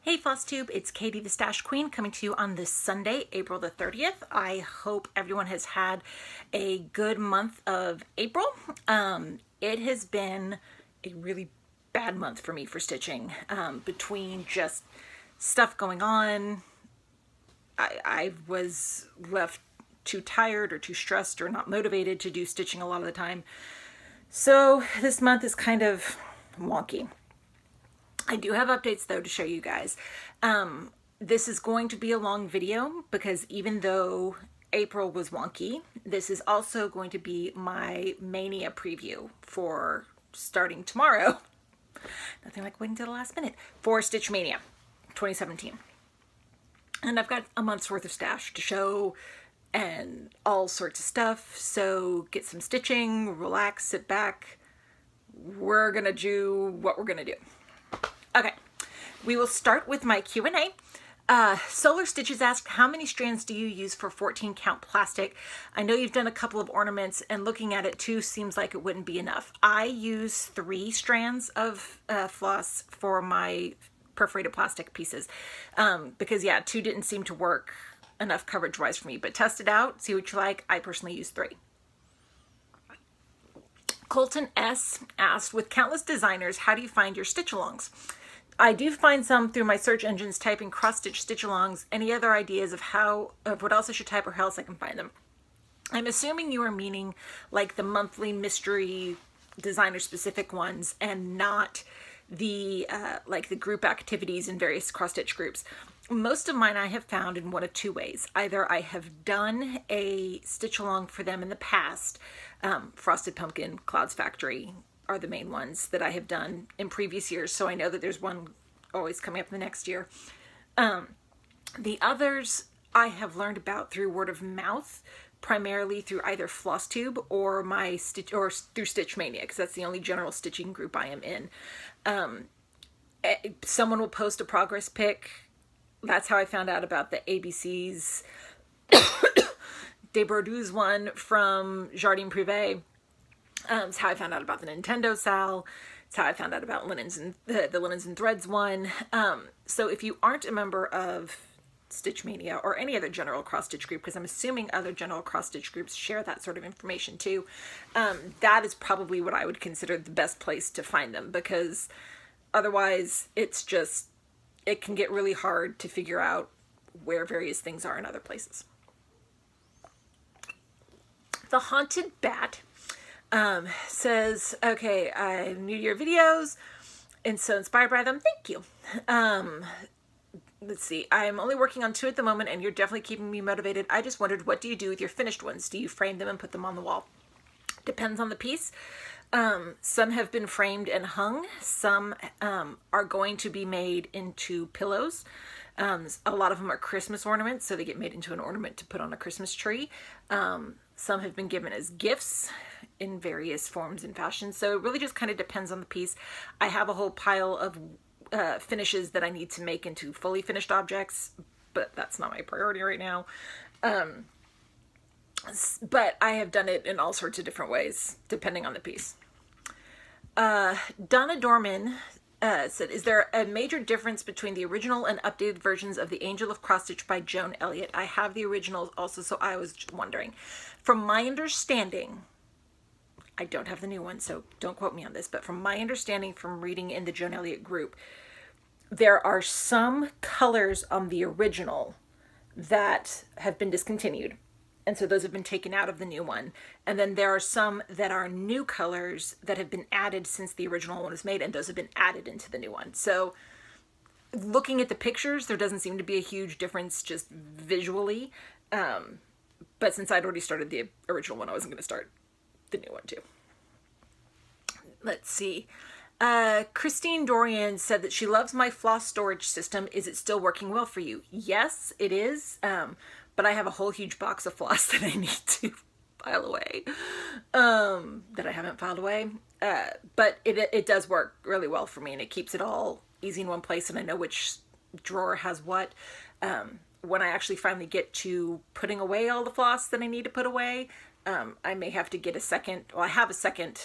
Hey Flosstube, it's Katie the Stash Queen coming to you on this Sunday, April the 30th. I hope everyone has had a good month of April. It has been a really bad month for me for stitching. Between just stuff going on, I was left too tired or too stressed or not motivated to do stitching a lot of the time. So this month is kind of wonky. I do have updates though to show you guys. This is going to be a long video because even though April was wonky, this is also going to be my Mania preview for starting tomorrow. Nothing like waiting till the last minute for Stitch Mania 2017. And I've got a month's worth of stash to show and all sorts of stuff. So get some stitching, relax, sit back. We're gonna do what we're gonna do. Okay, we will start with my Q&A. Solar Stitches asked, how many strands do you use for 14 count plastic? I know you've done a couple of ornaments and looking at it too seems like it wouldn't be enough. I use 3 strands of floss for my perforated plastic pieces because yeah, 2 didn't seem to work enough coverage wise for me, but test it out, see what you like. I personally use 3. Colton S asked, with countless designers, how do you find your stitch-alongs? I do find some through my search engines typing cross-stitch stitch-alongs. Any other ideas of what else I should type or how else I can find them? I'm assuming you are meaning like the monthly mystery designer-specific ones and not the like the group activities in various cross-stitch groups. Most of mine I have found in one of 2 ways. Either I have done a stitch-along for them in the past. Frosted Pumpkin, Clouds Factory are the main ones that I have done in previous years, so I know that there's one always coming up the next year. The others I have learned about through word of mouth, primarily through either Flosstube or through Stitch Mania, because that's the only general stitching group I am in. Someone will post a progress pic. That's how I found out about the ABC's de Bordeaux's one from Jardin Privé. It's how I found out about the Nintendo Sal. It's how I found out about Linens and the Linens and Threads one. So if you aren't a member of Stitch Mania or any other general cross-stitch group, because I'm assuming other general cross-stitch groups share that sort of information too, that is probably what I would consider the best place to find them, because otherwise it's just, it can get really hard to figure out where various things are in other places. The Haunted Bat says, okay, I'm new to your videos and so inspired by them. Thank you. Let's see. I'm only working on 2 at the moment and you're definitely keeping me motivated. I just wondered, what do you do with your finished ones? Do you frame them and put them on the wall? Depends on the piece. Some have been framed and hung. Some are going to be made into pillows. A lot of them are Christmas ornaments, so they get made into an ornament to put on a Christmas tree. Some have been given as gifts in various forms and fashions. So it really just kind of depends on the piece. I have a whole pile of finishes that I need to make into fully finished objects, but that's not my priority right now. But I have done it in all sorts of different ways, depending on the piece. Donna Dorman said, is there a major difference between the original and updated versions of The Angel of Cross Stitch by Joan Elliott? I have the originals also, so I was wondering. From my understanding, I don't have the new one, so don't quote me on this, but from my understanding from reading in the Joan Elliott group, there are some colors on the original that have been discontinued. And so those have been taken out of the new one. And then there are some that are new colors that have been added since the original one was made, and those have been added into the new one. So looking at the pictures, there doesn't seem to be a huge difference just visually. But since I'd already started the original one, I wasn't going to start the new one too. Let's see. Christine Dorian said that she loves my floss storage system. Is it still working well for you? Yes, it is. But I have a whole huge box of floss that I need to file away, that I haven't filed away. But it does work really well for me, and it keeps it all easy in one place, and I know which drawer has what. When I actually finally get to putting away all the floss that I need to put away, I may have to get a second, well, I have a second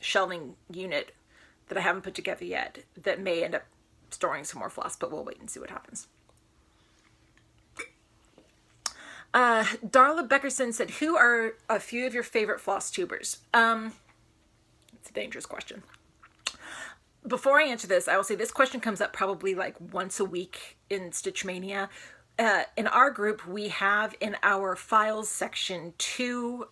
shelving unit that I haven't put together yet that may end up storing some more floss, but we'll wait and see what happens. Darla Beckerson said, who are a few of your favorite floss tubers? It's a dangerous question. Before I answer this, I will say this question comes up probably like once a week in Stitch Mania. In our group, we have in our files section 2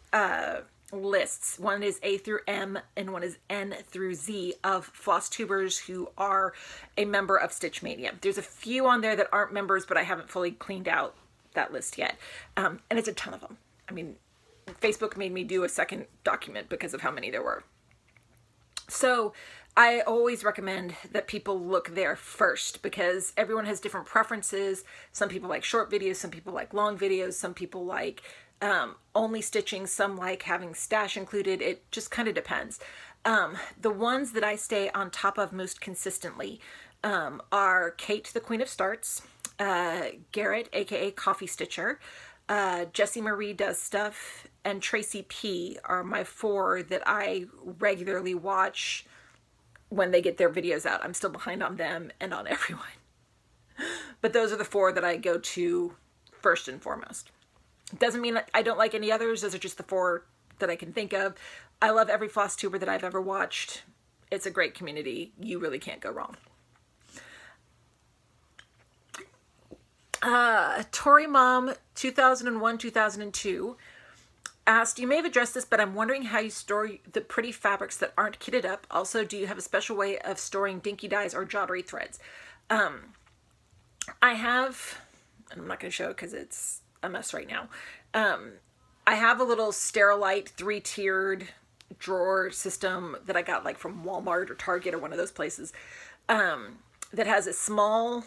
lists. One is A through M and one is N through Z of floss tubers who are a member of Stitch Mania. There's a few on there that aren't members, but I haven't fully cleaned out that list yet. And it's a ton of them. I mean, Facebook made me do a second document because of how many there were. So I always recommend that people look there first because everyone has different preferences. Some people like short videos, some people like long videos, some people like only stitching, some like having stash included. It just kind of depends. The ones that I stay on top of most consistently are Kate, the Queen of Starts, Garrett, aka Coffee Stitcher, Jessie Marie Does Stuff, and Tracy P are my 4 that I regularly watch when they get their videos out. I'm still behind on them and on everyone. But those are the 4 that I go to first and foremost. Doesn't mean I don't like any others. Those are just the 4 that I can think of. I love every floss tuber that I've ever watched. It's a great community. You really can't go wrong. Tori Mom 2001-2002 asked, you may have addressed this, but I'm wondering how you store the pretty fabrics that aren't kitted up. Also, do you have a special way of storing dinky dyes or joddery threads? I have, and I'm not going to show it because it's a mess right now. I have a little Sterilite 3-tiered drawer system that I got like from Walmart or Target or one of those places, that has a small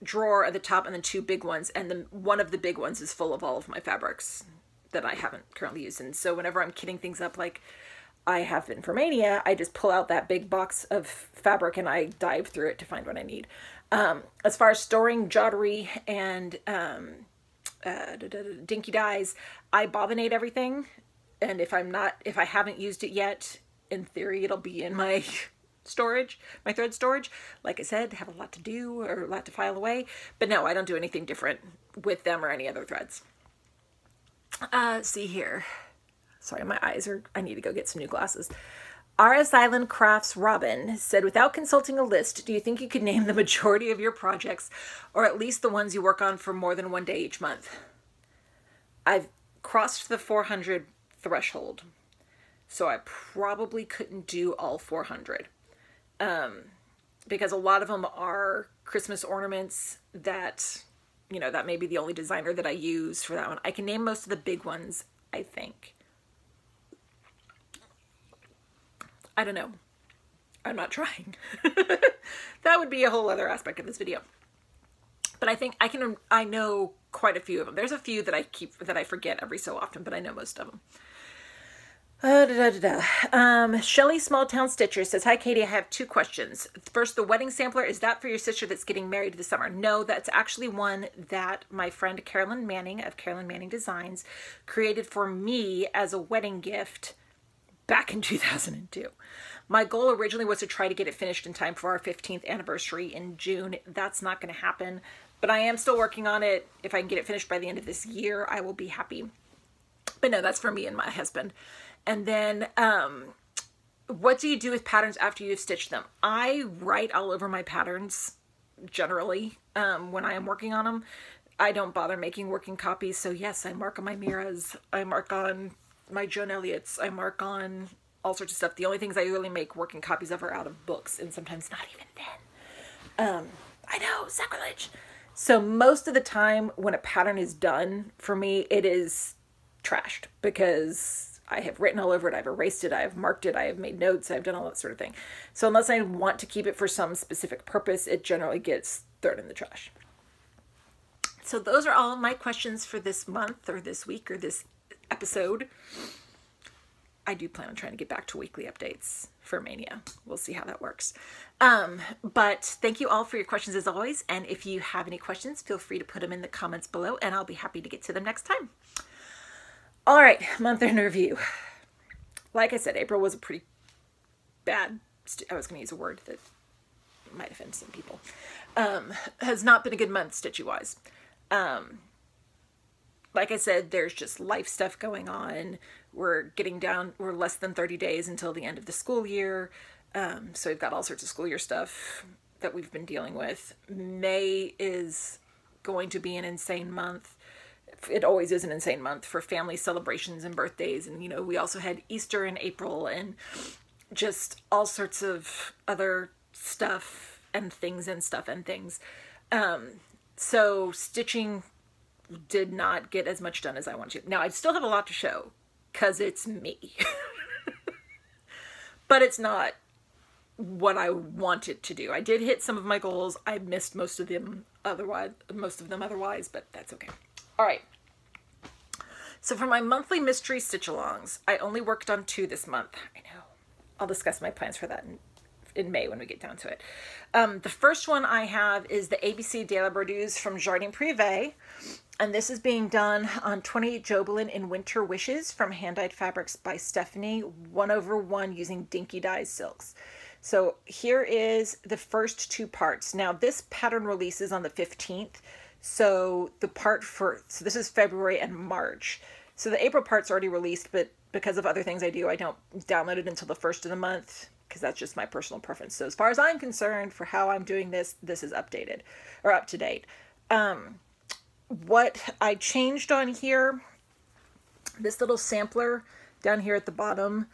drawer at the top and then 2 big ones, and then one of the big ones is full of all of my fabrics that I haven't currently used. And so whenever I'm kitting things up like I have been for Mania, I just pull out that big box of fabric and I dive through it to find what I need. As far as storing joddery and dinky dyes, I bobbinate everything, and if I haven't used it yet, in theory it'll be in my storage, my thread storage. Like I said, have a lot to do or a lot to file away, but no, I don't do anything different with them or any other threads. See here. Sorry, my eyes are, I need to go get some new glasses. RS Island Crafts Robin said, without consulting a list, do you think you could name the majority of your projects, or at least the ones you work on for more than 1 day each month? I've crossed the 400 threshold, so I probably couldn't do all 400. Because a lot of them are Christmas ornaments that, you know, that may be the only designer that I use for that one. I can name most of the big ones, I think. I don't know. I'm not trying. That would be a whole other aspect of this video. But I think I know quite a few of them. There's a few that I forget every so often, but I know most of them. Shelly Small Town Stitcher says, hi Katie, I have 2 questions. First, the wedding sampler, is that for your sister that's getting married this summer? No, that's actually one that my friend Carolyn Manning of Carolyn Manning Designs created for me as a wedding gift back in 2002. My goal originally was to try to get it finished in time for our 15th anniversary in June. That's not going to happen, but I am still working on it. If I can get it finished by the end of this year, I will be happy. But no, that's for me and my husband. And then, what do you do with patterns after you've stitched them? I write all over my patterns, generally, when I am working on them. I don't bother making working copies, so yes, I mark on my Miras, I mark on my Joan Elliott's, I mark on all sorts of stuff. The only things I really make working copies of are out of books, and sometimes not even then. I know, sacrilege. So most of the time when a pattern is done, for me, it is trashed, because I have written all over it, I've erased it, I have marked it, I have made notes, I've done all that sort of thing. So unless I want to keep it for some specific purpose, it generally gets thrown in the trash. So those are all of my questions for this month, or this week, or this episode. I do plan on trying to get back to weekly updates for Mania. We'll see how that works. But thank you all for your questions as always. And if you have any questions, feel free to put them in the comments below and I'll be happy to get to them next time. All right, month in review. Like I said, April was a pretty bad, I was going to use a word that might offend some people. Has not been a good month stitchy-wise. Like I said, there's just life stuff going on. We're less than 30 days until the end of the school year. So we've got all sorts of school year stuff that we've been dealing with. May is going to be an insane month. It always is an insane month for family celebrations and birthdays. And, you know, we also had Easter in April and just all sorts of other stuff and things and stuff and things. So stitching did not get as much done as I wanted to. Now, I still have a lot to show because it's me. But it's not what I wanted to do. I did hit some of my goals. I missed most of them otherwise, but that's okay. All right. So for my monthly mystery stitch-alongs, I only worked on 2 this month. I know. I'll discuss my plans for that in May when we get down to it. The first one I have is the ABC de la Borduse from Jardin Privé. And this is being done on 28 Jobelin in Winter Wishes from Hand-Dyed Fabrics by Stephanie, 1/1 using Dinky Dyes silks. So here is the first 2 parts. Now this pattern releases on the 15th. So this is February and March. So the April part's already released, but because of other things I do, I don't download it until the 1st of the month because that's just my personal preference. So as far as I'm concerned for how I'm doing this is updated or up to date. What I changed on here, this little sampler down here at the bottom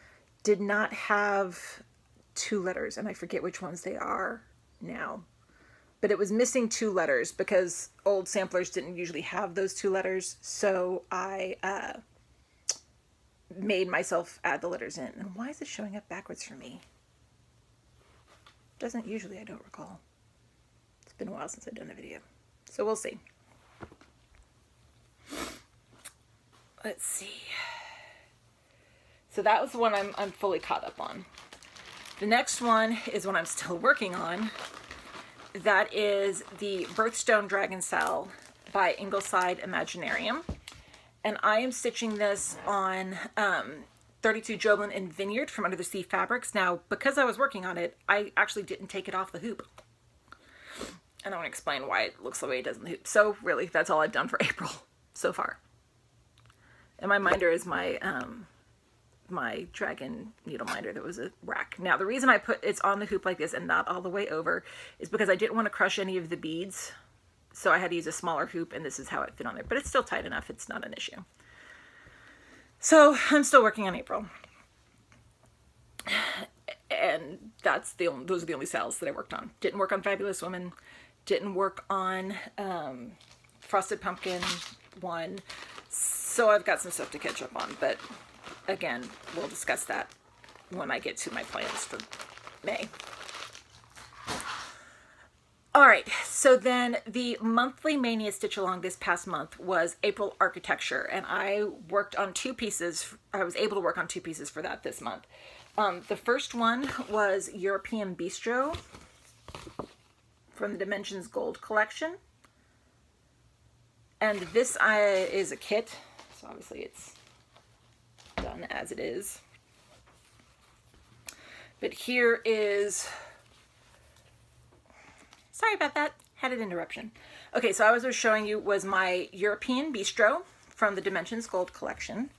did not have 2 letters, and I forget which ones they are now. But it was missing 2 letters because old samplers didn't usually have those 2 letters. So I made myself add the letters in. And why is it showing up backwards for me? Doesn't usually, I don't recall. It's been a while since I've done a video. So we'll see. Let's see. So that was the one I'm fully caught up on. The next one is one I'm still working on. That is the Birthstone Dragon Cell by Ingleside Imaginarium. And I am stitching this on 32 Jobelin in Vineyard from Under the Sea Fabrics. Now, because I was working on it, I actually didn't take it off the hoop. And I want to explain why it looks the way it does in the hoop. So really, that's all I've done for April so far. And my minder is my my dragon needle minder that was a rack. Now the reason I put it's on the hoop like this and not all the way over is because I didn't want to crush any of the beads. So I had to use a smaller hoop, and this is how it fit on there. But it's still tight enough. It's not an issue. So I'm still working on April. And those are the only cells that I worked on. Didn't work on Fabulous Woman. Didn't work on Frosted Pumpkin 1. So I've got some stuff to catch up on. But again, we'll discuss that when I get to my plans for May. All right, so then the monthly Mania stitch along this past month was April Architecture, and I worked on 2 pieces. I was able to work on 2 pieces for that this month. The first one was European Bistro from the Dimensions Gold collection. And this is a kit, so obviously it's done as it is. But here is... Sorry about that. Had an interruption. Okay, so I was showing you was my European Bistro from the Dimensions Gold collection.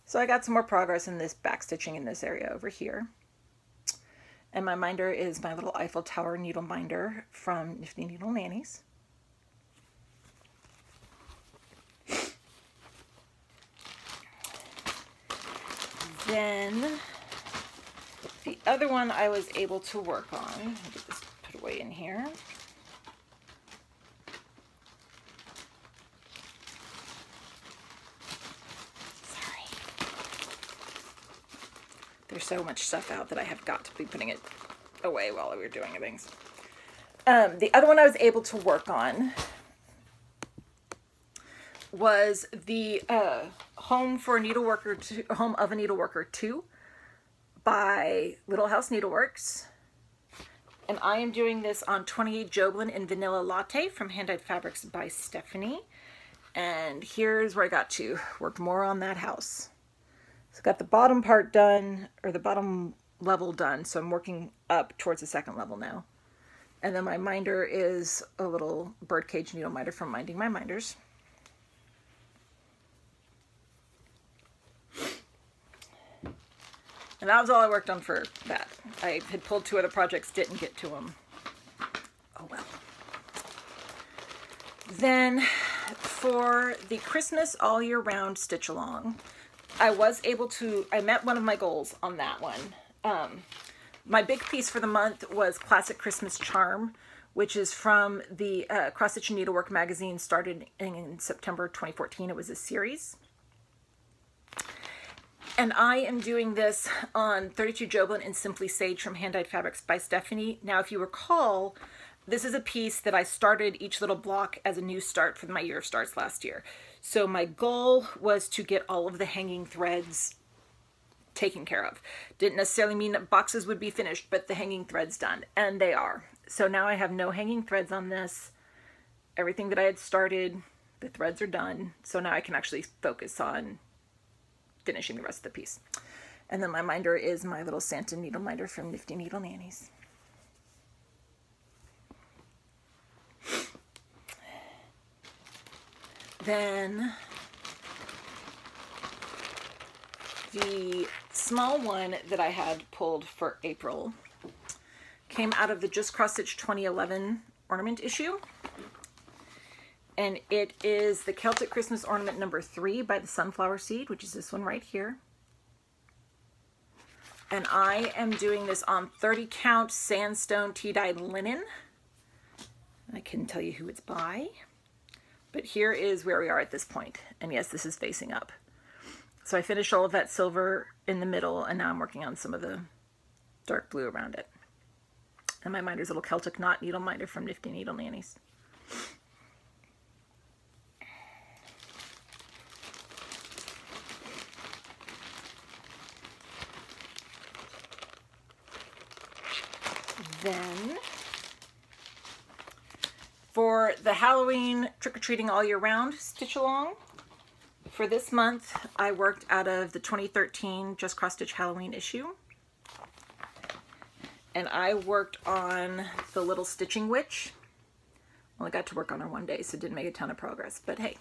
So I got some more progress in this backstitching in this area over here. And my minder is my little Eiffel Tower needle minder from Nifty Needle Nannies. Then the other one I was able to work on, I'll get this put away in here. There's so much stuff out that I have got to be putting it away while we were doing things. The other one I was able to work on was the Home of a Needleworker 2 by Little House Needleworks. And I am doing this on 28 Jobelin in Vanilla Latte from Hand-Dyed Fabrics by Stephanie. And here's where I got to work more on that house. So got the bottom part done, or the bottom level done, so I'm working up towards the second level now. And then my minder is a little birdcage needle minder from Minding My Minders. And that was all I worked on for that. I had pulled 2 other projects, didn't get to them. Oh well. Then for the Christmas all year round stitch along, I met one of my goals on that one. My big piece for the month was Classic Christmas Charm, which is from the Cross Stitch and Needlework magazine, started in September 2014. It was a series. And I am doing this on 32 Joblin and Simply Sage from Hand Dyed Fabrics by Stephanie. Now, if you recall, this is a piece that I started each little block as a new start for my year of starts last year. So my goal was to get all of the hanging threads taken care of. Didn't necessarily mean that boxes would be finished, but the hanging threads done, and they are. So now I have no hanging threads on this. Everything that I had started, the threads are done. So now I can actually focus on finishing the rest of the piece. And then my minder is my little Santa needle minder from Nifty Needle Nannies. Then the small one that I had pulled for April came out of the Just Cross Stitch 2011 ornament issue. And it is the Celtic Christmas Ornament number 3 by the Sunflower Seed, which is this one right here. And I am doing this on 30 count sandstone tea-dyed linen. I couldn't tell you who it's by, but here is where we are at this point. And yes, this is facing up. So I finished all of that silver in the middle, and now I'm working on some of the dark blue around it. And my minder's a little Celtic knot needle minder from Nifty Needle Nannies. Then for the Halloween trick-or-treating all year round stitch along, for this month I worked out of the 2013 Just Cross Stitch Halloween issue. And I worked on the little stitching witch. Only got to work on her one day, so didn't make a ton of progress. But hey,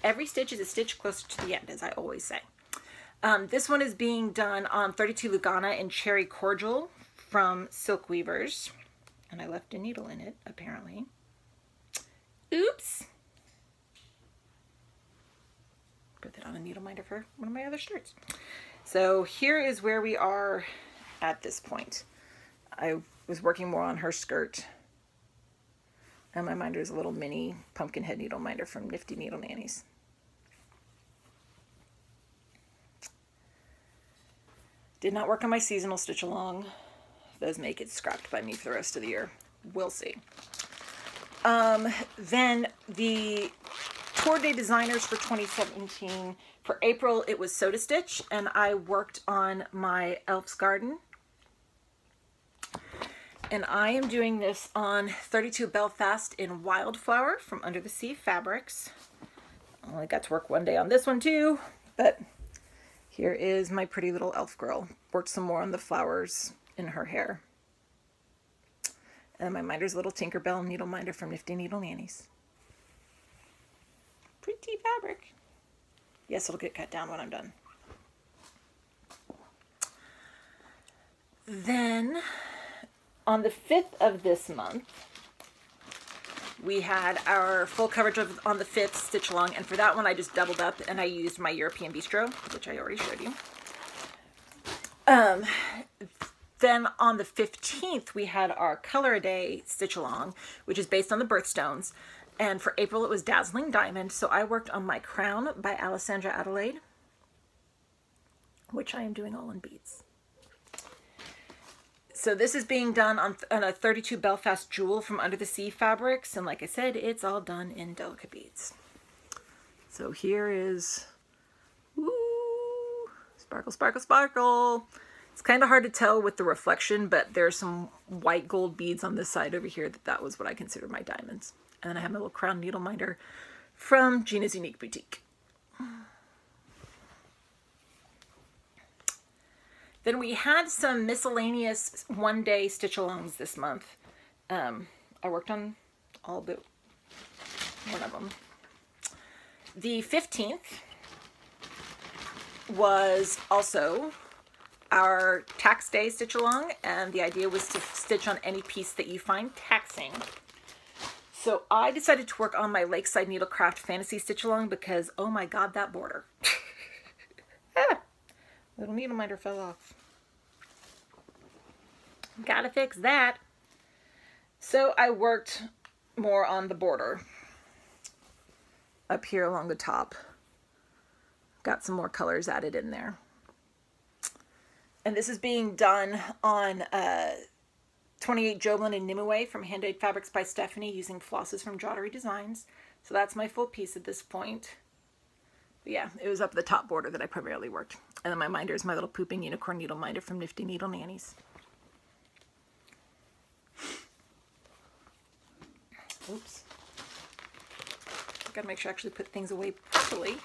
every stitch is a stitch closer to the end, as I always say. This one is being done on 32 Lugana in Cherry Cordial from Silk Weavers. And I left a needle in it, apparently. Oops! Put that on a needle minder for one of my other shirts. So here is where we are at this point. I was working more on her skirt. And my minder is a little mini pumpkin head needle minder from Nifty Needle Nannies. Did not work on my seasonal stitch along. Those may get scrapped by me for the rest of the year. We'll see. Then the Tour Day Designers for 2017. For April, it was Soda Stitch, and I worked on my Elf's Garden. And I am doing this on 32 Belfast in Wildflower from Under the Sea Fabrics. I only got to work one day on this one too, but here is my pretty little elf girl. Worked some more on the flowers in her hair. And my minder's a little Tinkerbell needle minder from Nifty Needle Nannies. Pretty fabric. Yes, it'll get cut down when I'm done. Then on the 5th of this month, we had our full coverage on the 5th stitch along, and for that one I just doubled up and I used my European Bistro, which I already showed you. Then on the 15th we had our Color a Day stitch along, which is based on the birthstones, and for April it was Dazzling Diamond. So I worked on my Crown by Alessandra Adelaide, which I am doing all in beads. So this is being done on a 32 Belfast Jewel from Under the Sea Fabrics. And like I said, it's all done in delicate beads. So here is, woo, sparkle, sparkle, sparkle. It's kind of hard to tell with the reflection, but there's some white gold beads on this side over here that was what I consider my diamonds. And then I have my little Crown needle minder from Gina's Unique Boutique. Then we had some miscellaneous one-day stitch-alongs this month. I worked on all but one of them. The 15th was also our tax day stitch along, and the idea was to stitch on any piece that you find taxing. So I decided to work on my Lakeside Needlecraft Fantasy stitch along because, oh my god, that border. Little needle minder fell off. Gotta fix that. So I worked more on the border up here along the top. Got some more colors added in there. And this is being done on 28 Joblin and Nimue from Handmade Fabrics by Stephanie using flosses from Jottery Designs. So that's my full piece at this point. But yeah, it was up the top border that I primarily worked. And then my minder is my little pooping unicorn needle minder from Nifty Needle Nannies. Oops. Gotta make sure I actually put things away properly.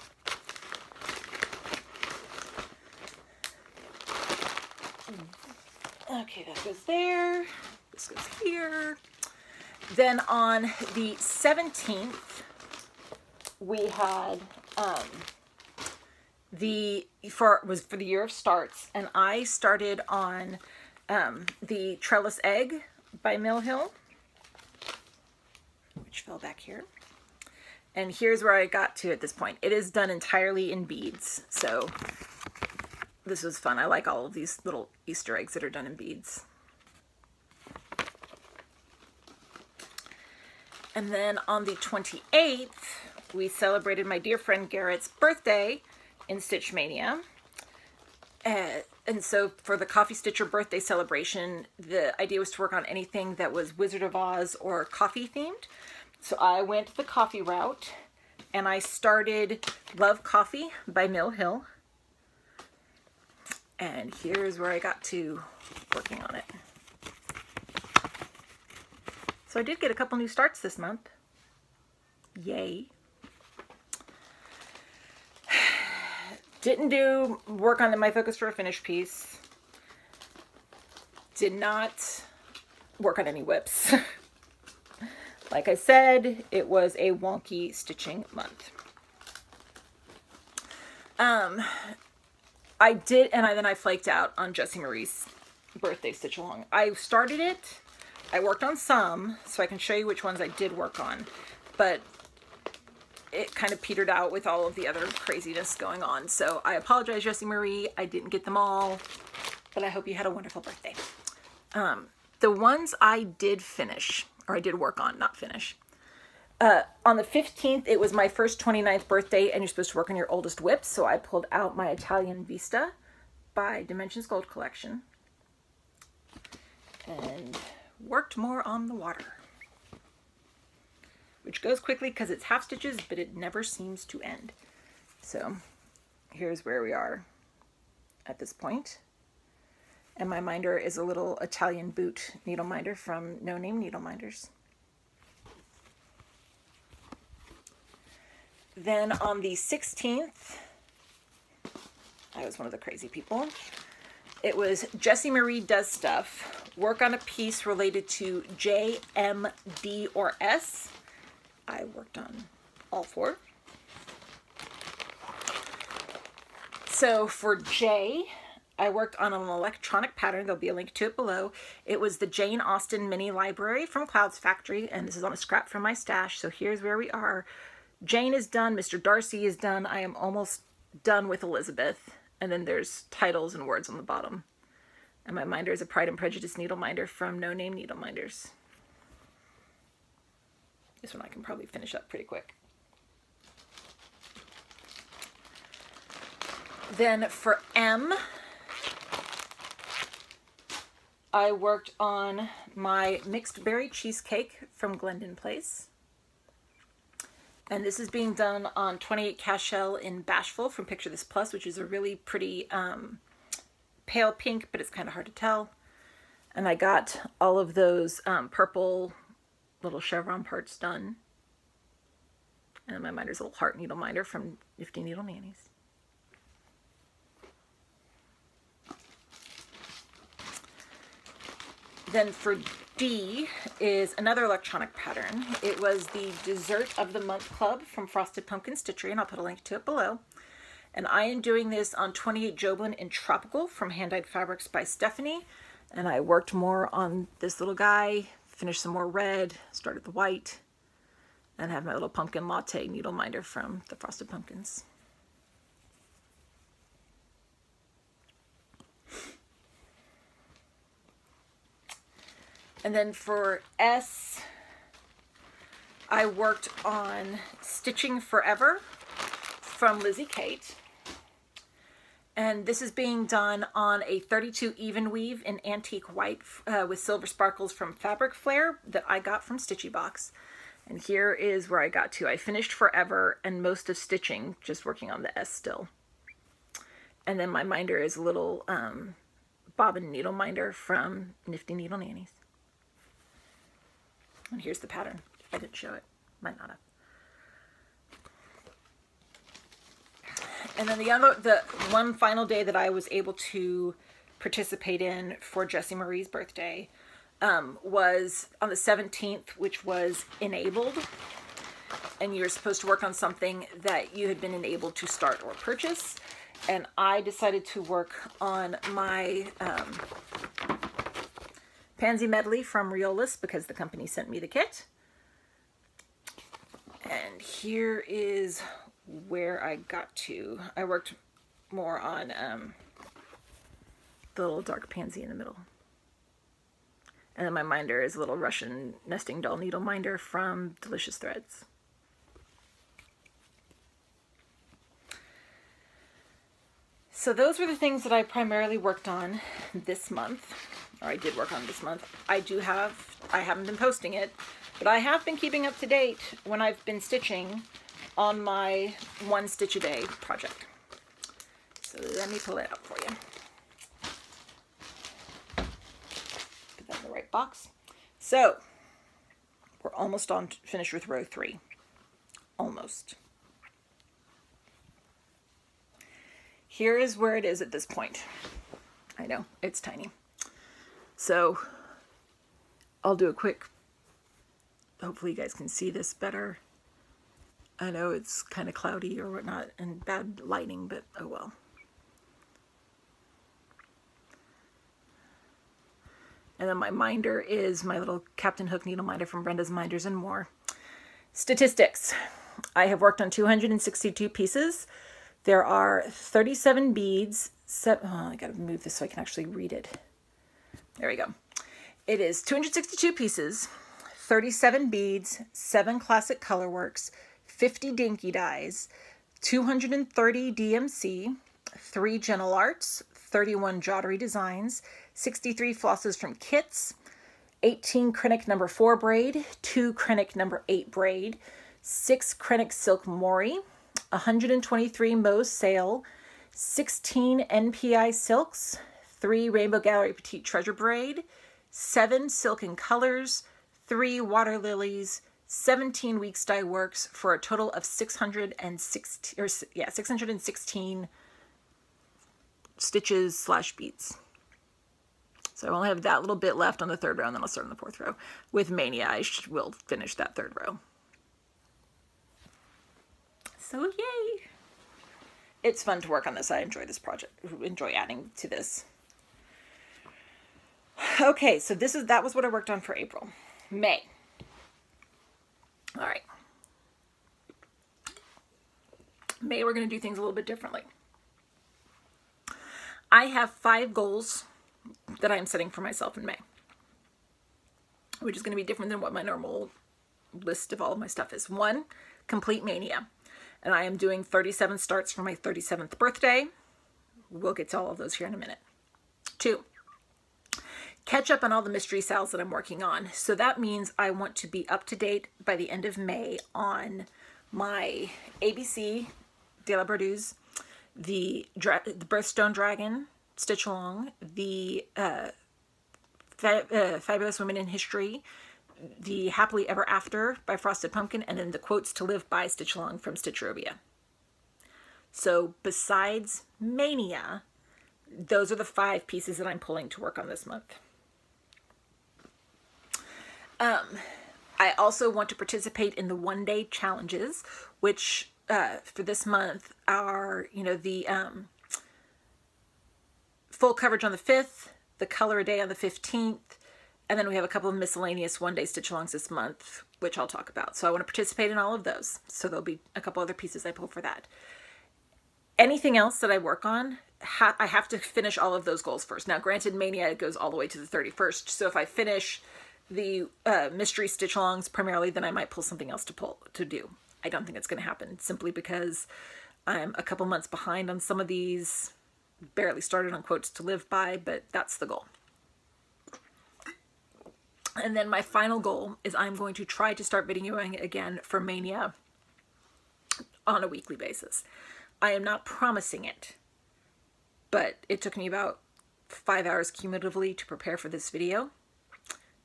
Okay, that goes there. This goes here. Then on the 17th, we had for the Year of Starts, and I started on the Trellis Egg by Mill Hill, which fell back here. And here's where I got to at this point. It is done entirely in beads, so this was fun. I like all of these little Easter eggs that are done in beads. And then on the 28th, we celebrated my dear friend Garrett's birthday in Stitch Mania. And so for the Coffee Stitcher birthday celebration, the idea was to work on anything that was Wizard of Oz or coffee themed. So I went the coffee route, and I started Love Coffee by Mill Hill. And here's where I got to working on it. So I did get a couple new starts this month. Yay. Didn't do work on my focus for a finished piece. Did not work on any whips. Like I said, it was a wonky stitching month. I did, and then I flaked out on Jessie Marie's birthday stitch along. I started it, I worked on some, so I can show you which ones I did work on, but it kind of petered out with all of the other craziness going on. So I apologize, Jessie Marie, I didn't get them all, but I hope you had a wonderful birthday. The ones I did finish, or I did work on, not finish. On the 15th, it was my first 29th birthday, and you're supposed to work on your oldest whips, so I pulled out my Italian Vista by Dimensions Gold Collection and worked more on the water, which goes quickly because it's half stitches, but it never seems to end. So here's where we are at this point. And my minder is a little Italian boot needle minder from No Name Needle Minders. Then on the 16th, I was one of the crazy people. It was Jessie Marie Does Stuff. Work on a piece related to J, M, D, or S. I worked on all four. So for J, I worked on an electronic pattern. There'll be a link to it below. It was the Jane Austen mini library from Clouds Factory, and this is on a scrap from my stash. So here's where we are. Jane is done. Mr. Darcy is done. I am almost done with Elizabeth. And then there's titles and words on the bottom. And my minder is a Pride and Prejudice needle minder from No Name Needle Minders. This one I can probably finish up pretty quick. Then for M, I worked on my Mixed Berry Cheesecake from Glendon Place. And this is being done on 28 Cashel in Bashful from Picture This Plus, which is a really pretty pale pink, but it's kind of hard to tell. And I got all of those purple little chevron parts done. And my minder's a little heart needle minder from Nifty Needle Nannies. Then for D is another electronic pattern. It was the Dessert of the Month Club from Frosted Pumpkin Stitchery, and I'll put a link to it below. And I am doing this on 28 Joblin in Tropical from Hand Dyed Fabrics by Stephanie. And I worked more on this little guy, finished some more red, started the white, and have my little pumpkin latte needle minder from the Frosted Pumpkins. And then for S, I worked on Stitching Forever from Lizzie Kate. And this is being done on a 32 even weave in antique white with silver sparkles from Fabric Flare that I got from Stitchy Box. And here is where I got to. I finished Forever and most of Stitching, just working on the S still. And then my minder is a little bobbin needle minder from Nifty Needle Nannies. And here's the pattern. I didn't show it. Might not have. And then the one final day that I was able to participate in for Jessie Marie's birthday was on the 17th, which was enabled. And you were supposed to work on something that you had been enabled to start or purchase. And I decided to work on my Pansy Medley from Riolis because the company sent me the kit. And here is where I got to. I worked more on the little dark pansy in the middle. And then my minder is a little Russian nesting doll needle minder from Delicious Threads. So those were the things that I primarily worked on this month, or I did work on this month. I haven't been posting it, but I have been keeping up to date when I've been stitching on my 1 stitch a day project. So let me pull it out for you. Put that in the right box. So we're almost finished with row 3. Almost. Here is where it is at this point. I know, it's tiny. So I'll do a quick, hopefully you guys can see this better. I know it's kind of cloudy or whatnot and bad lighting, but oh well. And then my minder is my little Captain Hook needle minder from Brenda's Minders and More. Statistics. I have worked on 262 pieces. There are 37 beads. I gotta move this so I can actually read it. There we go. It is 262 pieces, 37 beads, 7 classic colorworks, 50 dinky dyes, 230 DMC, 3 gentle arts, 31 jottery designs, 63 flosses from kits, 18 Krennic number 4 braid, 2 Krennic number 8 braid, 6 Krennic silk mori, 123 Mo's sail, 16 NPI silks, 3 Rainbow Gallery Petite Treasure braid, 7 silken colors, 3 water lilies, 17 weeks dye works for a total of 616 stitches / beads. So I only have that little bit left on the 3rd row, and then I'll start on the 4th row. With Mania, I will finish that 3rd row. So yay! It's fun to work on this. I enjoy this project. Enjoy adding to this. Okay, so that was what I worked on for April. May. All right. May, we're going to do things a little bit differently. I have 5 goals that I'm setting for myself in May, which is going to be different than what my normal list of all of my stuff is. 1, complete Mania. And I am doing 37 starts for my 37th birthday. We'll get to all of those here in a minute. 2, catch up on all the mystery sales that I'm working on. So that means I want to be up to date by the end of May on my ABC De La Berdu's, the Birthstone Dragon Stitch Along, the Fabulous Women in History, the Happily Ever After by Frosted Pumpkin, and then the Quotes to Live By Stitch Along from Stitcherobia. So besides Mania, those are the 5 pieces that I'm pulling to work on this month. I also want to participate in the one-day challenges, which for this month are, you know, the full coverage on the 5th, the color a day on the 15th, and then we have a couple of miscellaneous one-day stitch-alongs this month, which I'll talk about. So I want to participate in all of those. So there'll be a couple other pieces I pull for that. Anything else that I work on, I have to finish all of those goals first. Now, granted, Mania goes all the way to the 31st, so if I finish the mystery stitch-alongs primarily, then I might pull something else to do. I don't think it's going to happen, simply because I'm a couple months behind on some of these. Barely started on quotes to live by, but that's the goal. And then my final goal is I'm going to try to start videoing again for Mania on a weekly basis. I am not promising it, but it took me about 5 hours cumulatively to prepare for this video,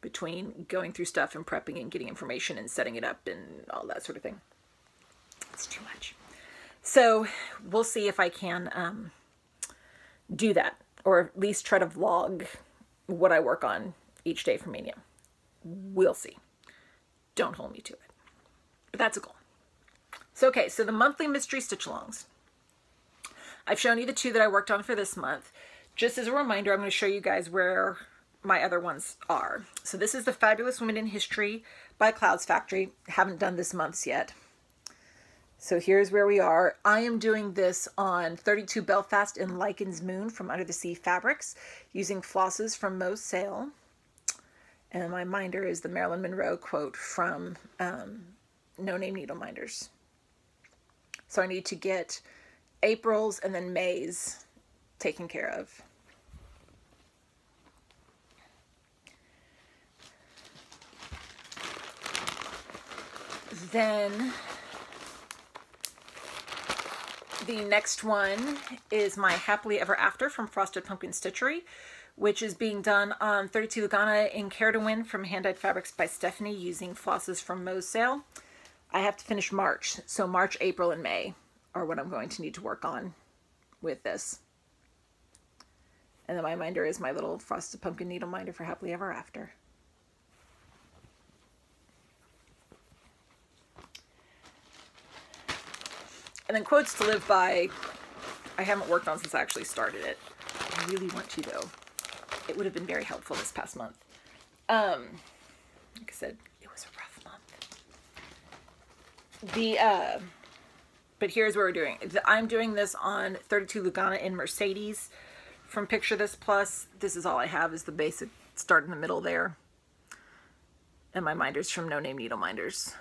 between going through stuff and prepping and getting information and setting it up and all that sort of thing. It's too much. So we'll see if I can do that, or at least try to vlog what I work on each day for Mania. We'll see. Don't hold me to it. But that's a goal. So, okay, so the monthly mystery stitch-alongs. I've shown you the 2 that I worked on for this month. Just as a reminder, I'm going to show you guys where my other ones are. So this is the Fabulous Women in History by Clouds Factory. Haven't done this month's yet. So here's where we are. I am doing this on 32 Belfast in Lycan's Moon from Under the Sea Fabrics, using flosses from Mo's Sale. And my minder is the Marilyn Monroe quote from No Name Needle Minders. So I need to get April's and then May's taken care of. Then the next one is my Happily Ever After from Frosted Pumpkin Stitchery, which is being done on 32 Lugana in Care to Win from Hand Dyed Fabrics by Stephanie, using flosses from Mo's Sale. I have to finish March, so March, April, and May are what I'm going to need to work on with this. And then my minder is my little Frosted Pumpkin needle minder for Happily Ever After. And then Quotes to Live By, I haven't worked on since I actually started it. I really want to, though. It would have been very helpful this past month. Like I said, it was a rough month. But here's what we're doing. I'm doing this on 32 Lugana in Mercedes from Picture This Plus. This is all I have, is the basic start in the middle there. And my minders from No Name Needle Minders.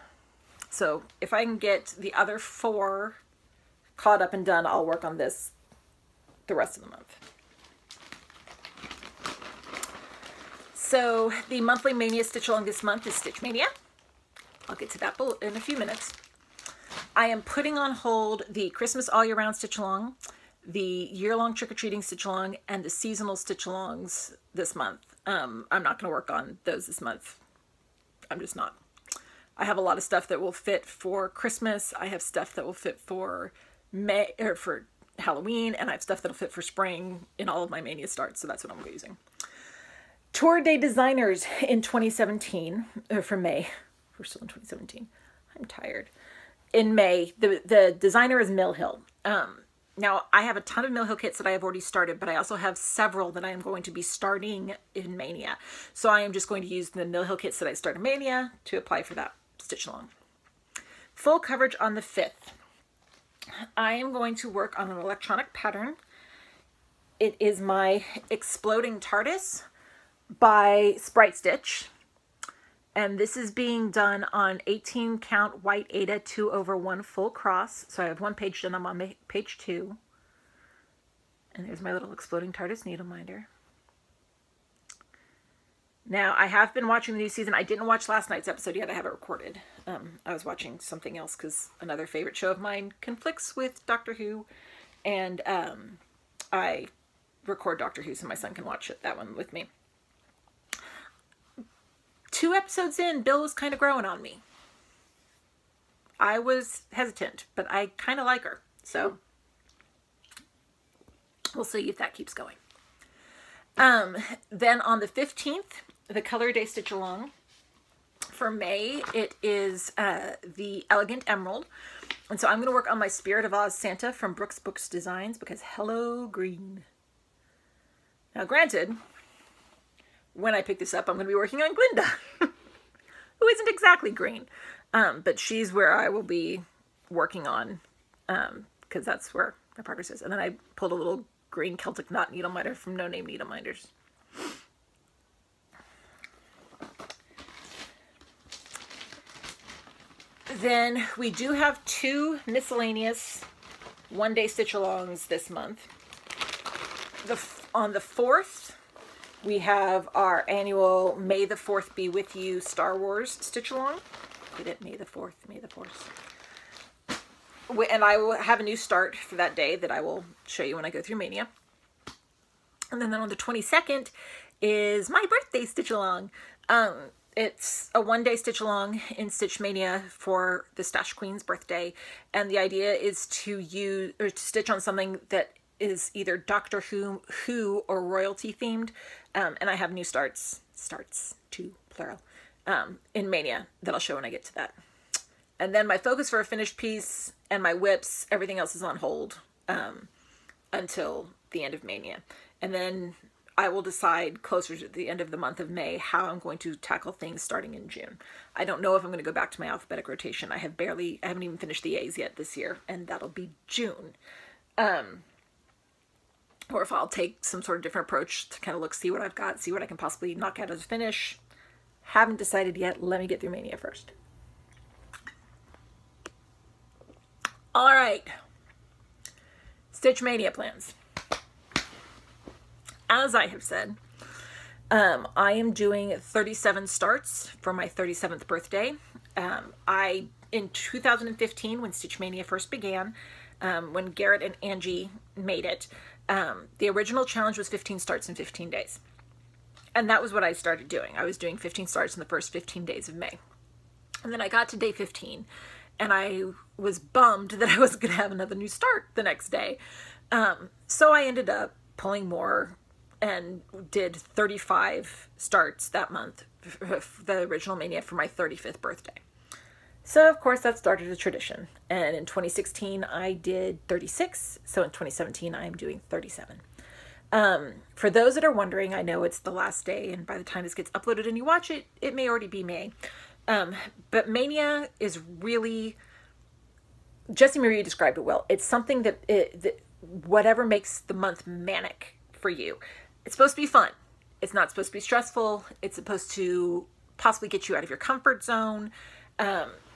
So if I can get the other 4 caught up and done, I'll work on this the rest of the month. So the monthly Mania stitch along this month is Stitch Mania. I'll get to that in a few minutes. I am putting on hold the Christmas All Year Round stitch along, the year-long trick-or-treating stitch along, and the seasonal stitch alongs this month. I'm not going to work on those this month. I'm just not. I have a lot of stuff that will fit for Christmas. I have stuff that will fit for May, or for Halloween, and I have stuff that'll fit for spring in all of my Mania starts, so that's what I'm using. Tour Day Designers in 2017, for May. We're still in 2017. I'm tired. In May, the designer is Mill Hill. Now, I have a ton of Mill Hill kits that I have already started, but I also have several that I am going to be starting in Mania. So I am just going to use the Mill Hill kits that I started in Mania to apply for that stitch along. Full coverage on the 5th. I am going to work on an electronic pattern. It is my Exploding TARDIS by Sprite Stitch. And this is being done on 18 count white Aida 2/1 full cross. So I have one page done. I'm on page 2. And there's my little Exploding TARDIS needle minder. Now, I have been watching the new season. I didn't watch last night's episode yet. I have it recorded. I was watching something else because another favorite show of mine conflicts with Doctor Who. And I record Doctor Who so my son can watch that one with me. 2 episodes in, Bill was kind of growing on me. I was hesitant, but I kind of like her. So we'll see if that keeps going. Then on the 15th, the Color Day Stitch Along. For May, it is the Elegant Emerald. And so I'm going to work on my Spirit of Oz Santa from Brooks Books Designs because hello green. Now granted, when I pick this up, I'm going to be working on Glinda, who isn't exactly green. But she's where I will be working on because that's where my progress is. And then I pulled a little green Celtic knot needle minder from No Name Needle Minders. Then we do have 2 miscellaneous one-day stitch-alongs this month. On the 4th, we have our annual May the 4th Be With You Star Wars stitch-along. Did it? May the 4th, May the 4th. And I will have a new start for that day that I will show you when I go through Mania. And then on the 22nd is my birthday stitch-along. It's a one-day stitch-along in Stitch Mania for the Stash Queen's birthday, and the idea is to stitch on something that is either Doctor Who or royalty themed, and I have new starts 2 plural, in Mania that I'll show when I get to that. And then my focus for a finished piece and my whips, everything else is on hold until the end of Mania, and then I will decide closer to the end of the month of May how I'm going to tackle things starting in June. I don't know if I'm going to go back to my alphabetic rotation. I haven't even finished the A's yet this year, and that'll be June. Or if I'll take some sort of different approach to kind of see what I've got, see what I can possibly knock out as a finish. Haven't decided yet. Let me get through Mania first. All right. Stitch Mania plans. As I have said, I am doing 37 starts for my 37th birthday. In 2015, when Stitch Mania first began, when Garrett and Angie made it, the original challenge was 15 starts in 15 days. And that was what I started doing. I was doing 15 starts in the first 15 days of May. And then I got to day 15, and I was bummed that I wasn't going to have another new start the next day. So I ended up pulling more and did 35 starts that month, the original Mania, for my 35th birthday. So of course that started a tradition. And in 2016 I did 36. So in 2017 I am doing 37. For those that are wondering, I know it's the last day, and by the time this gets uploaded and you watch it, it may already be May. But Mania is really, Jessie Marie described it well. It's something that whatever makes the month manic for you. It's supposed to be fun. It's not supposed to be stressful. It's supposed to possibly get you out of your comfort zone.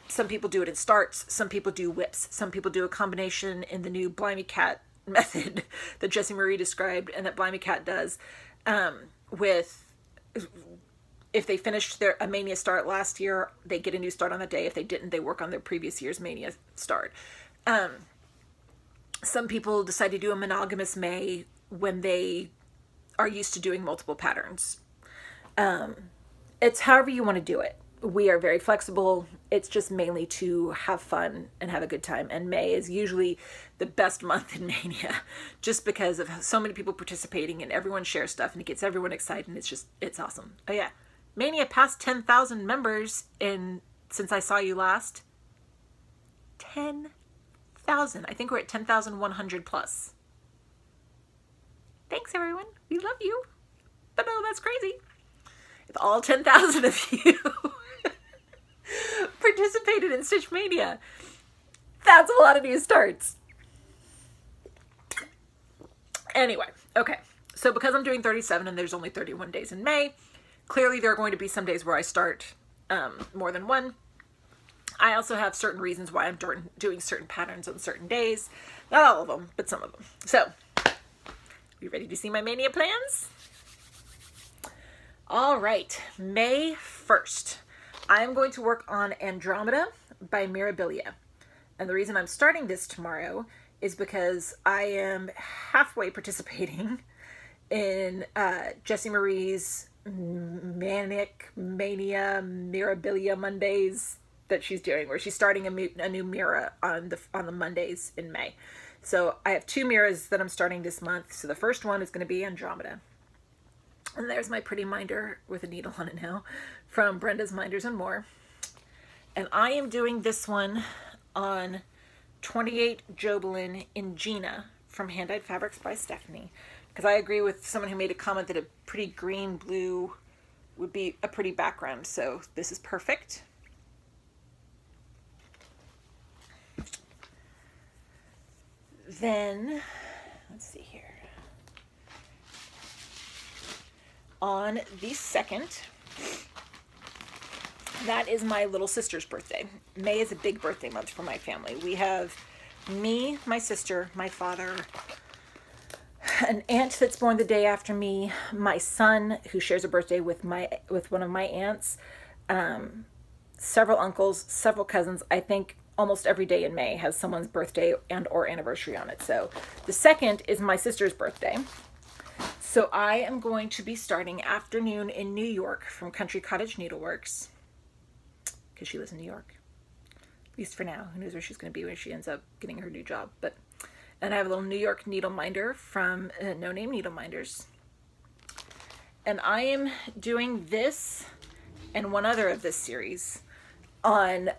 Some people do it in starts. Some people do whips. Some people do a combination in the new Blimey Cat method that Jessie Marie described and that Blimey Cat does, with if they finished a Mania start last year, they get a new start on that day. If they didn't, they work on their previous year's Mania start. Some people decide to do a monogamous May when they are used to doing multiple patterns. It's however you want to do it. We are very flexible. It's just mainly to have fun and have a good time. And May is usually the best month in Mania just because of so many people participating and everyone shares stuff and it gets everyone excited, and it's awesome. Oh yeah. Mania passed 10,000 members since I saw you last. 10,000. I think we're at 10,100 plus. Thanks everyone. We love you. But no, that's crazy. If all 10,000 of you participated in Stitch Mania, that's a lot of new starts. Anyway, okay. So because I'm doing 37 and there's only 31 days in May, clearly there are going to be some days where I start more than one. I also have certain reasons why I'm doing certain patterns on certain days. Not all of them, but some of them. So, you ready to see my Mania plans? All right, May 1st. I'm going to work on Andromeda by Mirabilia. And the reason I'm starting this tomorrow is because I am halfway participating in Jessie Marie's Mania Mirabilia Mondays that she's doing, where she's starting a new Mira on the Mondays in May. So I have 2 Miras that I'm starting this month. So the first one is going to be Andromeda. And there's my pretty minder with a needle on it now from Brenda's Minders and More. And I am doing this one on 28 Jobelin in Gina from Hand-Dyed Fabrics by Stephanie, because I agree with someone who made a comment that a pretty green blue would be a pretty background, so this is perfect. Then, let's see here. On the 2nd, that is my little sister's birthday. May is a big birthday month for my family. We have me, my sister, my father, an aunt that's born the day after me, my son who shares a birthday with one of my aunts, several uncles, several cousins. I think almost every day in May has someone's birthday and or anniversary on it. So the 2nd is my sister's birthday. So I am going to be starting afternoon in New York from Country Cottage Needleworks, because she lives in New York, at least for now. Who knows where she's going to be when she ends up getting her new job. And I have a little New York needle minder from No Name Needle Minders. And I am doing this and one other of this series on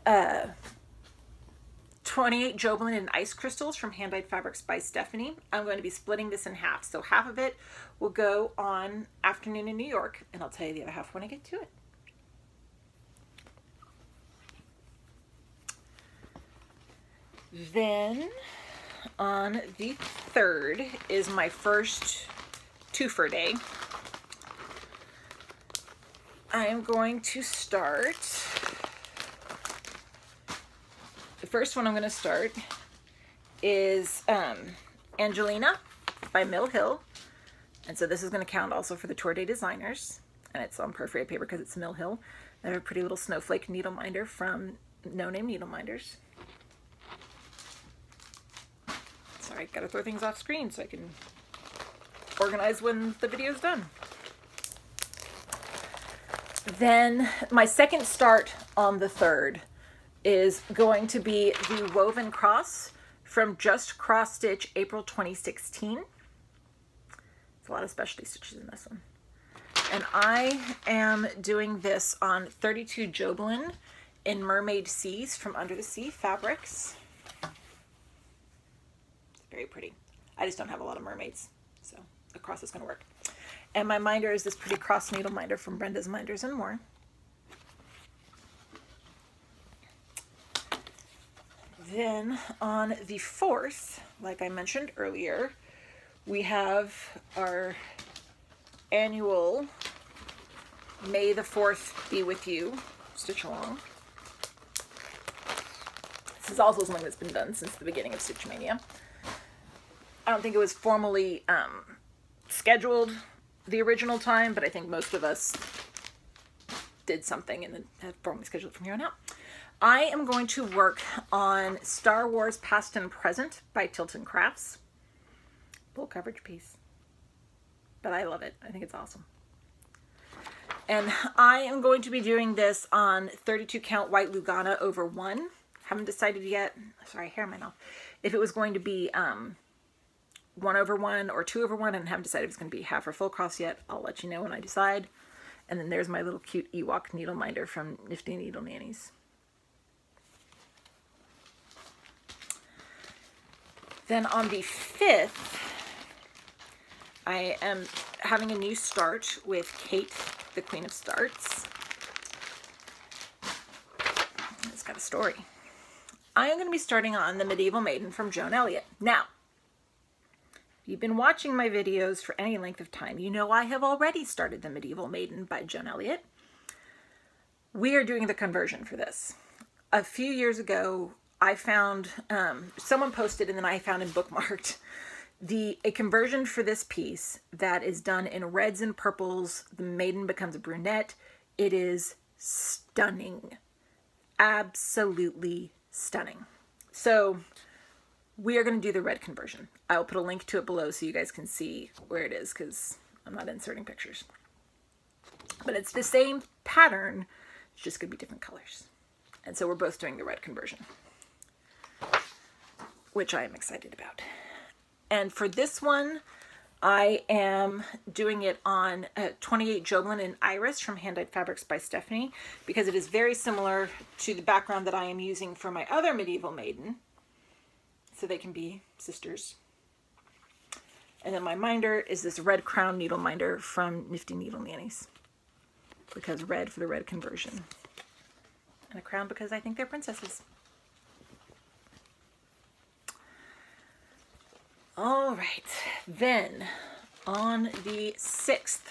28 Jobelin in Ice Crystals from Hand-Dyed Fabrics by Stephanie. I'm going to be splitting this in half. So half of it will go on Afternoon in New York, and I'll tell you the other half when I get to it. Then on the 3rd is my first twofer day. I am going to start, the first one I'm going to start is Angelina by Mill Hill. And so this is going to count also for the Tour Day Designers. And it's on perforated paper because it's Mill Hill. I have a pretty little snowflake needle minder from No Name Needle Minders. Sorry, gotta throw things off screen so I can organize when the video's done. Then my second start on the 3rd is going to be the Woven Cross from Just Cross Stitch April 2016. There's a lot of specialty stitches in this one. And I am doing this on 32 Jobelin in Mermaid Seas from Under the Sea Fabrics. Very pretty. I just don't have a lot of mermaids, so a cross is going to work. And my minder is this pretty cross needle minder from Brenda's Minders and More. Then on the 4th, like I mentioned earlier, we have our annual May the 4th Be With You stitch along. This is also something that's been done since the beginning of Stitch Mania. I don't think it was formally scheduled the original time, but I think most of us did something and then have formally scheduled from here on out. I am going to work on Star Wars Past and Present by Tilton Crafts. Full coverage piece. But I love it. I think it's awesome. And I am going to be doing this on 32 count white Lugana over 1. Haven't decided yet. Sorry, hair in my mouth. If it was going to be 1 over 1 or 2 over 1, and haven't decided if it's going to be half or full cross yet. I'll let you know when I decide. And then there's my little cute Ewok needle minder from Nifty Needle Nannies. Then on the 5th, I am having a new start with Kate, the Queen of Starts. It's got a story. I am going to be starting on the Medieval Maiden from Joan Elliott. Now, if you've been watching my videos for any length of time, you know I have already started the Medieval Maiden by Joan Elliott. We are doing the conversion for this. A few years ago, I found, someone posted and then I found and bookmarked a conversion for this piece that is done in reds and purples. The maiden becomes a brunette. It is stunning. Absolutely stunning. So we are going to do the red conversion. I'll put a link to it below so you guys can see where it is because I'm not inserting pictures. But it's the same pattern, it's just going to be different colors. And so we're both doing the red conversion, which I am excited about. And for this one, I am doing it on 28 Joblin and Iris from Hand Dyed Fabrics by Stephanie, because it is very similar to the background that I am using for my other medieval maiden. So they can be sisters. And then my minder is this red crown needle minder from Nifty Needle Nannies, because red for the red conversion. And a crown because I think they're princesses. All right, then on the 6th,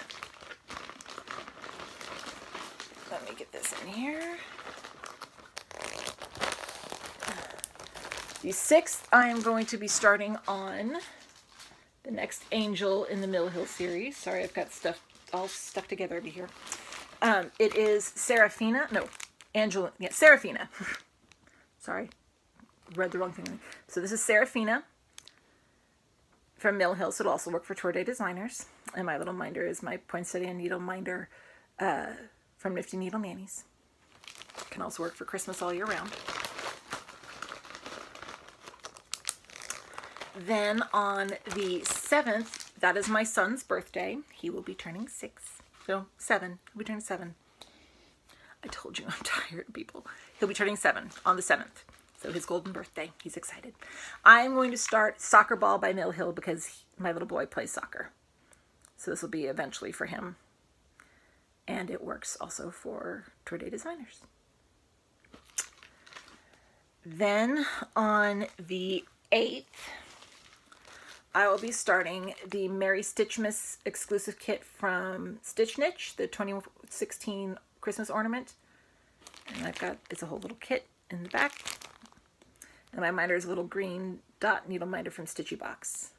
let me get this in here. The 6th, I am going to be starting on the next Angel in the Mill Hill series. Sorry, I've got stuff all stuck together over here. It is Seraphina, no, Angela, yeah, Seraphina. Sorry, read the wrong thing. So this is Seraphina from Mill Hill, so it'll also work for Tour Day Designers. And my little minder is my poinsettia needle minder from Nifty Needle Nannies. Can also work for Christmas all year round. Then on the 7th, that is my son's birthday. He will be turning 6. No, 7. He'll be turning 7. I told you I'm tired, people. He'll be turning 7 on the 7th. So his golden birthday. He's excited. I'm going to start Soccer Ball by Mill Hill because my little boy plays soccer. So this will be eventually for him. And it works also for Tour Day Designers. Then on the 8th, I will be starting the Merry Stitchmas exclusive kit from Stitch Niche, the 2016 Christmas ornament. And I've got, it's a whole little kit in the back. And my minder is a little green dot needle minder from Stitchy Box.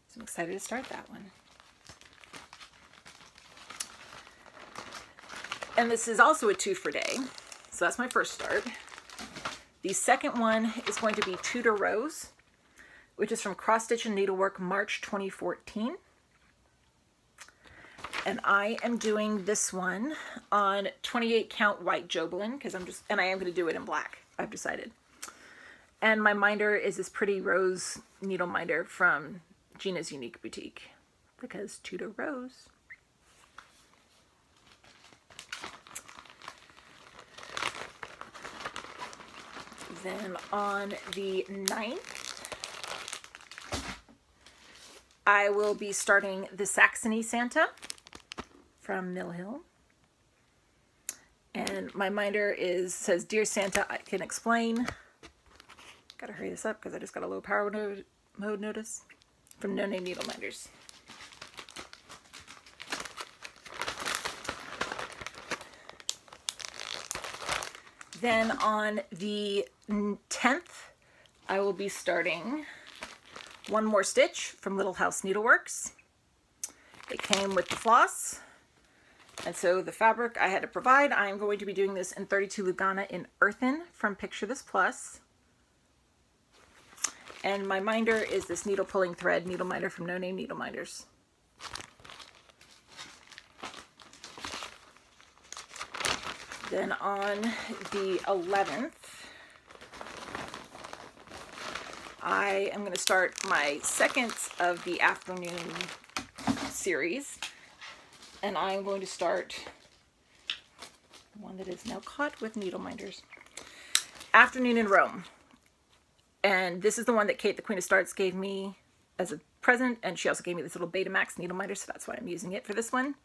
So I'm excited to start that one. And this is also a 2 for day. So that's my first start. The second one is going to be Tudor Rose, which is from Cross Stitch and Needlework March 2014. And I am doing this one on 28 count white Joblin, because I am going to do it in black, I've decided. And my minder is this pretty rose needle minder from Gina's Unique Boutique, because Tudor Rose. Then on the 9th, I will be starting the Saxony Santa from Mill Hill. And my minder says, Dear Santa, I can explain. Gotta hurry this up because I just got a low power mode notice from No Name Needle Minders. Then on the 10th, I will be starting One More Stitch from Little House Needleworks. It came with the floss, and so the fabric I had to provide. I am going to be doing this in 32 Lugana in Earthen from Picture This Plus. And my minder is this needle pulling thread needle minder from No Name Needle Minders. Then on the 11th, I am going to start my second of the afternoon series. And I'm going to start one that is now caught with needle minders. Afternoon in Rome. And this is the one that Kate, the Queen of Starts, gave me as a present. And she also gave me this little Betamax needle minder, so that's why I'm using it for this one.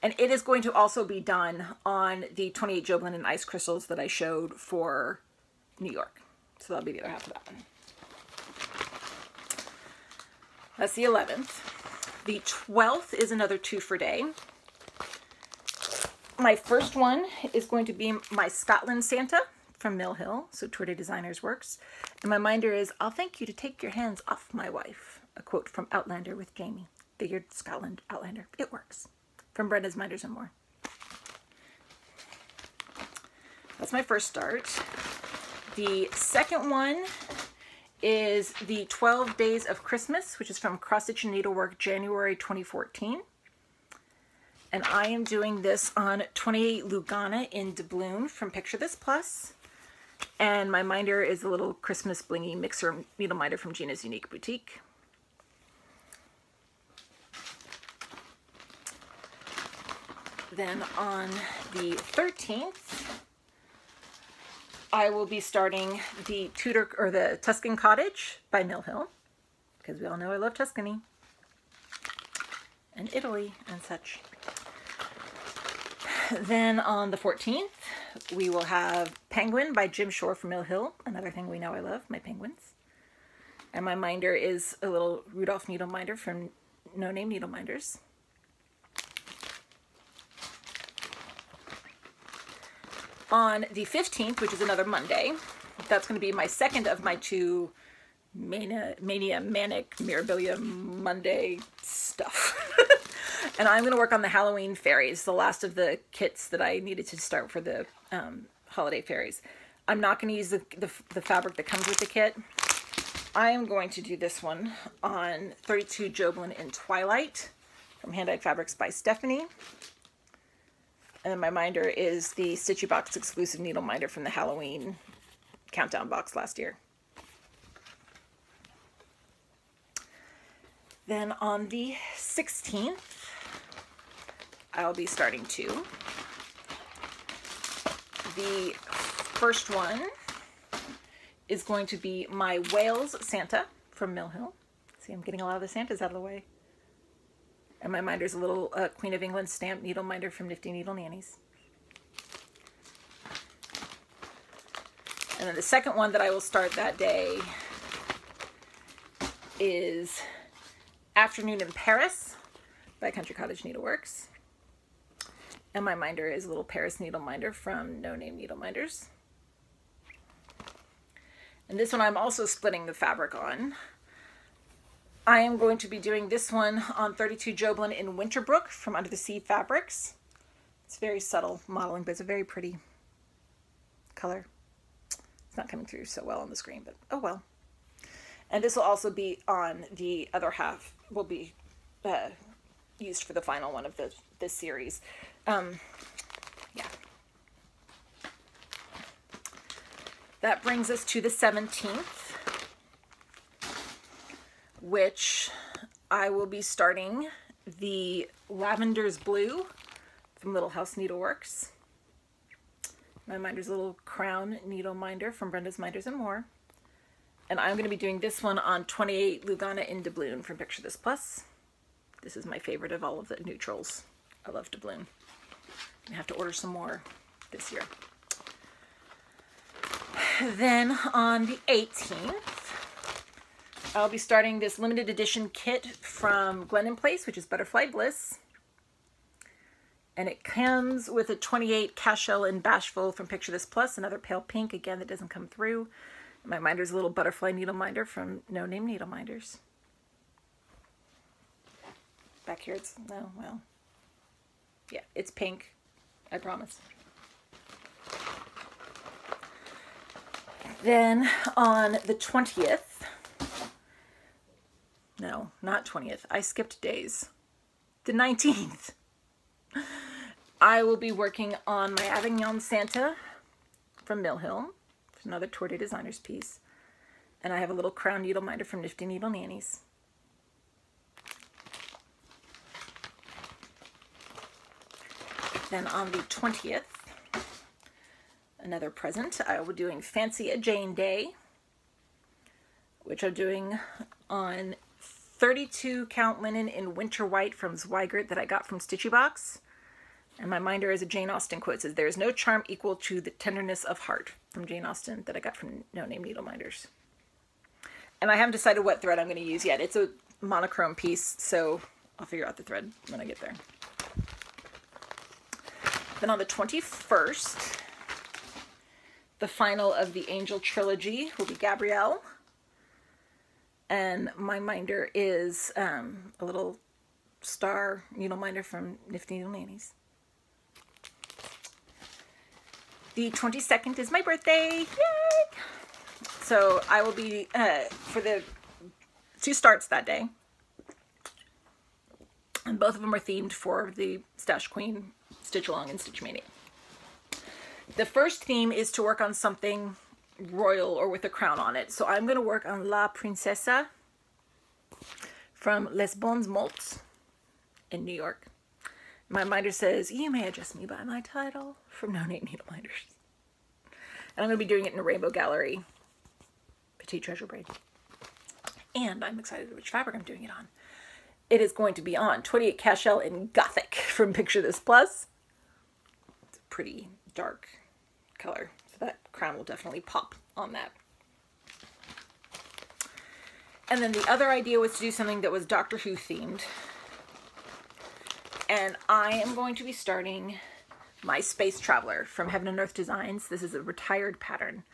And it is going to also be done on the 28 Joblin and Ice Crystals that I showed for New York. So that'll be the other half of that one. That's the 11th. The 12th is another 2 for day. My first one is going to be my Scotland Santa from Mill Hill, so Tour Day Designers works. And my minder is, I'll thank you to take your hands off my wife. A quote from Outlander with Jamie. Figured Scotland, Outlander, it works. From Brenda's Minders and More. That's my first start. The second one is the 12 Days of Christmas, which is from Cross Stitch and Needlework, January 2014. And I am doing this on 28 Lugana in doubloon from Picture This Plus. And my minder is a little Christmas blingy mixer needle minder from Gina's Unique Boutique. Then on the 13th, I will be starting the Tudor or the Tuscan Cottage by Mill Hill, because we all know I love Tuscany and Italy and such. Then on the 14th, we will have Penguin by Jim Shore from Mill Hill, another thing we know I love, my penguins. And my minder is a little Rudolph needle minder from No Name Needle Minders. On the 15th, which is another Monday, that's going to be my second of my two Mania Manic Mirabilia Monday stuff. And I'm going to work on the Halloween fairies, the last of the kits that I needed to start for the holiday fairies. I'm not going to use the fabric that comes with the kit. I am going to do this one on 32 Joblin in Twilight from Hand-Dyed Fabrics by Stephanie. And my minder is the Stitchy Box exclusive needle minder from the Halloween countdown box last year. Then on the 16th, I'll be starting two. The first one is going to be my Wales Santa from Mill Hill. See, I'm getting a lot of the Santas out of the way. And my minder is a little Queen of England stamp needle minder from Nifty Needle Nannies. And then the second one that I will start that day is Afternoon in Paris by Country Cottage Needleworks. And my minder is a little Paris needle minder from No Name Needle Minders. And this one I'm also splitting the fabric on. I am going to be doing this one on 32 Joblin in Winterbrook from Under the Sea Fabrics. It's very subtle modeling, but it's a very pretty color. It's not coming through so well on the screen, but oh well. And this will also be on the other half, will be used for the final one of this series. Yeah. That brings us to the 17th. Which I will be starting the Lavender's Blue from Little House Needleworks. My minder's a little Crown needle minder from Brenda's Minders and More. And I'm going to be doing this one on 28 Lugana in Doubloon from Picture This Plus. This is my favorite of all of the neutrals. I love doubloon. I have to order some more this year. Then on the 18th, I'll be starting this limited edition kit from Glennon Place, which is Butterfly Bliss. And it comes with a 28 Cashel and Bashful from Picture This Plus, another pale pink, again, that doesn't come through. My minder's a little Butterfly Needle Minder from No Name Needle Minders. Back here it's, no, well, yeah, it's pink, I promise. Then on the 20th, no, not 20th. I skipped days. The 19th. I will be working on my Avignon Santa from Mill Hill. It's another Tour de Designers piece. And I have a little Crown needle minder from Nifty Needle Nannies. Then on the 20th, another present, I will be doing Fancy a Jane Day, which I'm doing on 32 count linen in Winter White from Zweigert that I got from Stitchy Box. And my minder is a Jane Austen quote. It says, "There is no charm equal to the tenderness of heart," from Jane Austen, that I got from No Name Needle Minders. And I haven't decided what thread I'm going to use yet. It's a monochrome piece, so I'll figure out the thread when I get there. Then on the 21st, the final of the Angel Trilogy will be Gabrielle. And my minder is a little star needle minder from Nifty Needle Nannies. The 22nd is my birthday. Yay! So I will be, for the two starts that day, and both of them are themed for the Stash Queen Stitch Along and Stitch Mania. The first theme is to work on something royal or with a crown on it. So I'm going to work on La Princesa from Les Bons Molts in New York. My minder says, "You may address me by my title," from No Name Needle Minders. And I'm going to be doing it in a Rainbow Gallery Petite Treasure braid. And I'm excited which fabric I'm doing it on. It is going to be on 28 Cashel in Gothic from Picture This Plus. It's a pretty dark color, so that crown will definitely pop on that. And then the other idea was to do something that was Doctor Who themed. And I am going to be starting my Space Traveler from Heaven and Earth Designs. This is a retired pattern,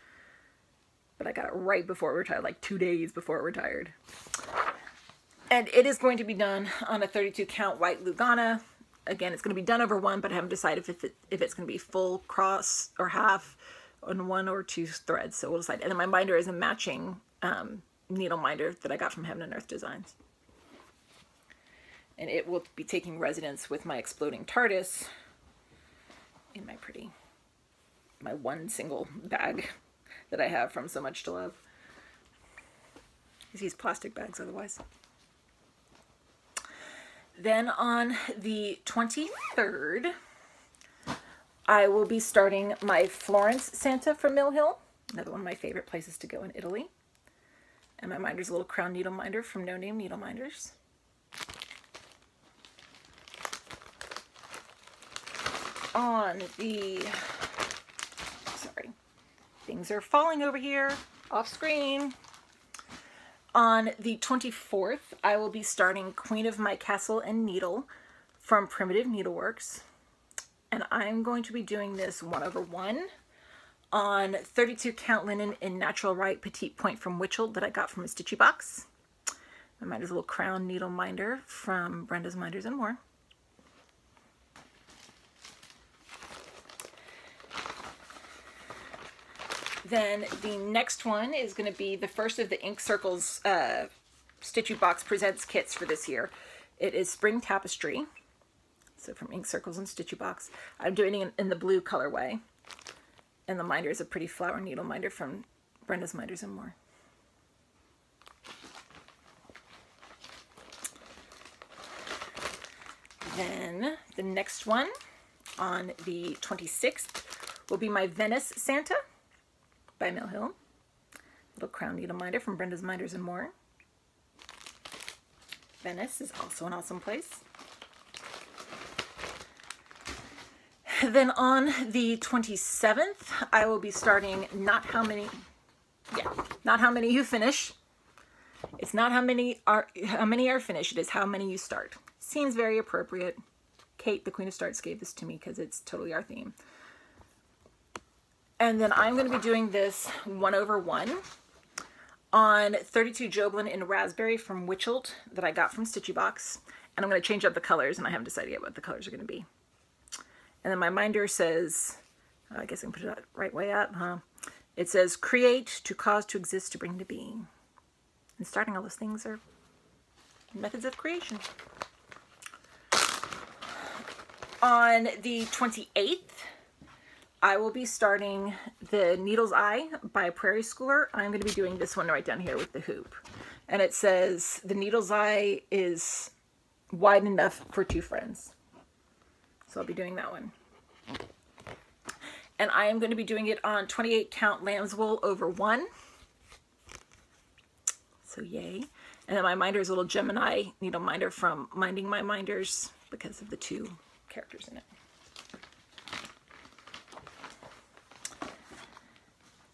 but I got it right before it retired, like 2 days before it retired. And it is going to be done on a 32 count white Lugana. Again, it's going to be done over one, but I haven't decided if it's going to be full cross or half on 1 or 2 threads. So we'll decide. And then my minder is a matching needle minder that I got from Heaven and Earth Designs. And it will be taking residence with my exploding TARDIS in my one single bag that I have from So Much to Love. These plastic bags otherwise. Then on the 23rd, I will be starting my Florence Santa from Mill Hill, another one of my favorite places to go in Italy. And my minder's a little crown needle minder from No Name Needle Minders. On the, sorry, things are falling over here, off screen. On the 24th, I will be starting Queen of My Castle and Needle from Primitive Needleworks. And I'm going to be doing this 1/1 on 32 count linen in Natural Right Petite Point from Witchell that I got from a Stitchy box. My minder's a little crown needle minder from Brenda's Minders and More. Then the next one is going to be the first of the Ink Circles Stitchy Box Presents kits for this year. It is Spring Tapestry, so from Ink Circles and Stitchy Box. I'm doing it in the blue colorway, and the minder is a pretty flower needle minder from Brenda's Minders and More. Then the next one on the 26th will be my Venice Santa by Mill Hill. Little crown needle minder from Brenda's Minders and More. Venice is also an awesome place. Then on the 27th, I will be starting Not How Many You Finish. It's not how many are finished, it is how many you start. Seems very appropriate. Kate, the Queen of Starts, gave this to me because it's totally our theme. And then I'm going to be doing this 1/1 on 32 Joblin in Raspberry from Witchelt that I got from Stitchy Box. And I'm going to change up the colors, and I haven't decided yet what the colors are going to be. And then my minder says, I guess I can put it right way up, huh? It says, create, to cause, to exist, to bring to being. And starting all those things are methods of creation. On the 28th, I will be starting the Needle's Eye by Prairie Schooler. I'm going to be doing this one right down here with the hoop. And it says, the Needle's Eye is wide enough for 2 friends. So I'll be doing that one. And I am going to be doing it on 28 count lamb's wool over 1. So yay. And then my minder is a little Gemini needle minder from Minding My Minders because of the 2 characters in it.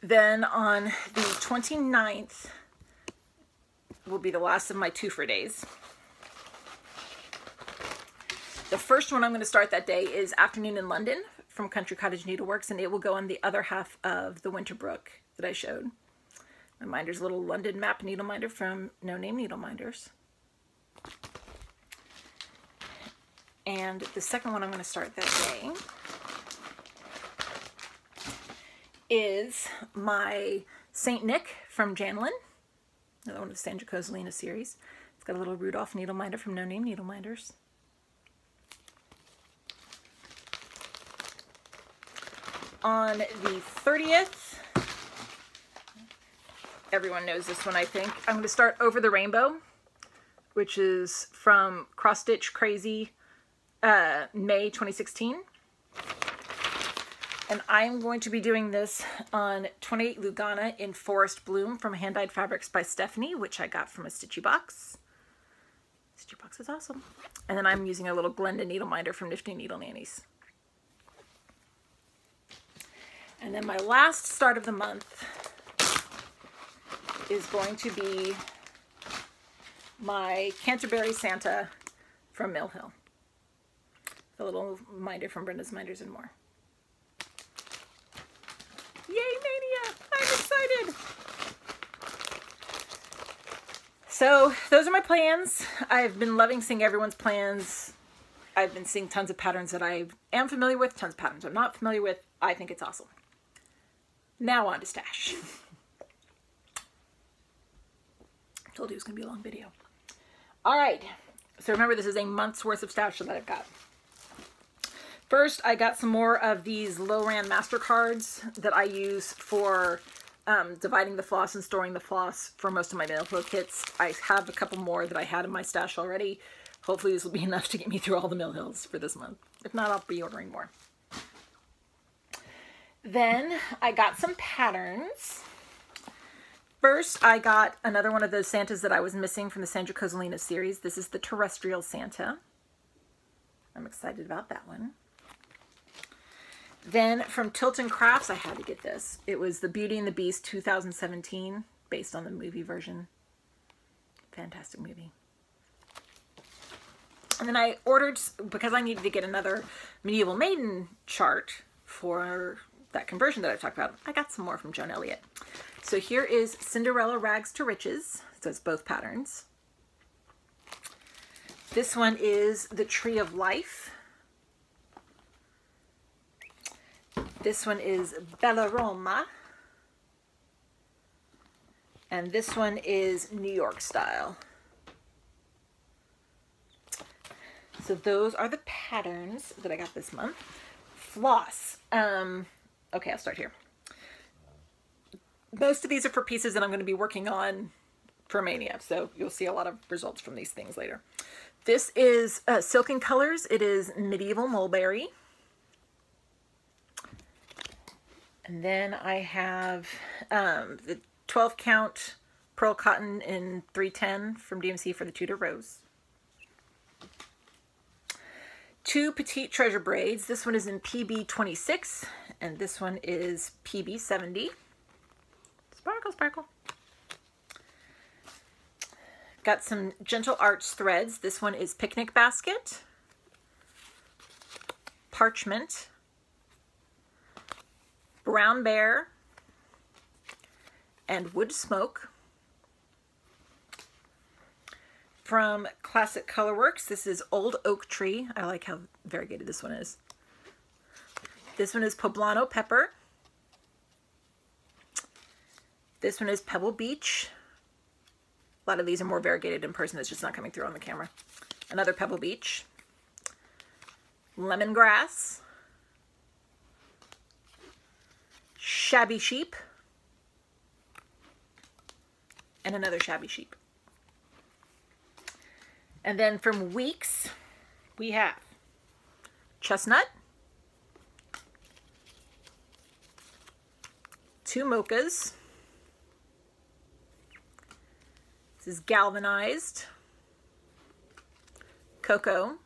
Then on the 29th will be the last of my twofer days. The first one I'm going to start that day is Afternoon in London from Country Cottage Needleworks, and it will go on the other half of the Winterbrook that I showed. My minder's a little London map needle minder from No Name Needle Minders. And the second one I'm going to start that day is my Saint Nick from Janlin, another one of Sandra Kozolina series. It's got a little Rudolph needle minder from No Name Needle Minders. On the 30th, everyone knows this one, I think. I'm going to start Over the Rainbow, which is from Cross Stitch Crazy May 2016. And I'm going to be doing this on 28 Lugana in Forest Bloom from Hand Dyed Fabrics by Stephanie, which I got from a Stitchy Box. Stitchy Box is awesome. And then I'm using a little Glenda needle minder from Nifty Needle Nannies. And then my last start of the month is going to be my Canterbury Santa from Mill Hill. The little minder from Brenda's Minders and More. Yay, Mania! I'm excited! So, those are my plans. I've been loving seeing everyone's plans. I've been seeing tons of patterns that I am familiar with, tons of patterns I'm not familiar with. I think it's awesome. Now on to stash. I told you it was going to be a long video. All right. So remember, this is a month's worth of stash that I've got. First, I got some more of these Low-Ran MasterCards that I use for dividing the floss and storing the floss for most of my nail flow kits. I have a couple more that I had in my stash already. Hopefully this will be enough to get me through all the Mill Hills for this month. If not, I'll be ordering more. Then I got some patterns. First, I got another one of those Santas that I was missing from the Sandra Cozzolino series. This is the Terrestrial Santa. I'm excited about that one. Then from Tilton Crafts, I had to get this. It was the Beauty and the Beast 2017, based on the movie version. Fantastic movie. And then I ordered, because I needed to get another Medieval Maiden chart for that conversion that I've talked about, I got some more from Joan Elliott. So here is Cinderella Rags to Riches. So it's both patterns. This one is the Tree of Life. This one is Bella Roma. And this one is New York Style. So those are the patterns that I got this month. Floss. Okay, I'll start here. Most of these are for pieces that I'm going to be working on for Mania, so you'll see a lot of results from these things later. This is Silken Colors. It is Medieval Mulberry. And then I have the 12 count Pearl Cotton in 310 from DMC for the Tudor Rose. Two Petite Treasure braids. This one is in PB 26 and this one is PB 70. Sparkle, sparkle. Got some Gentle Arts threads. This one is Picnic Basket, Parchment, Brown Bear, and Wood Smoke. From Classic Colorworks, this is Old Oak Tree. I like how variegated this one is. This one is Poblano Pepper. This one is Pebble Beach. A lot of these are more variegated in person. It's just not coming through on the camera. Another Pebble Beach. Lemongrass. Shabby Sheep. And another Shabby Sheep. And then from Weeks, we have Chestnut. Two Mochas. This is Galvanized, Cocoa.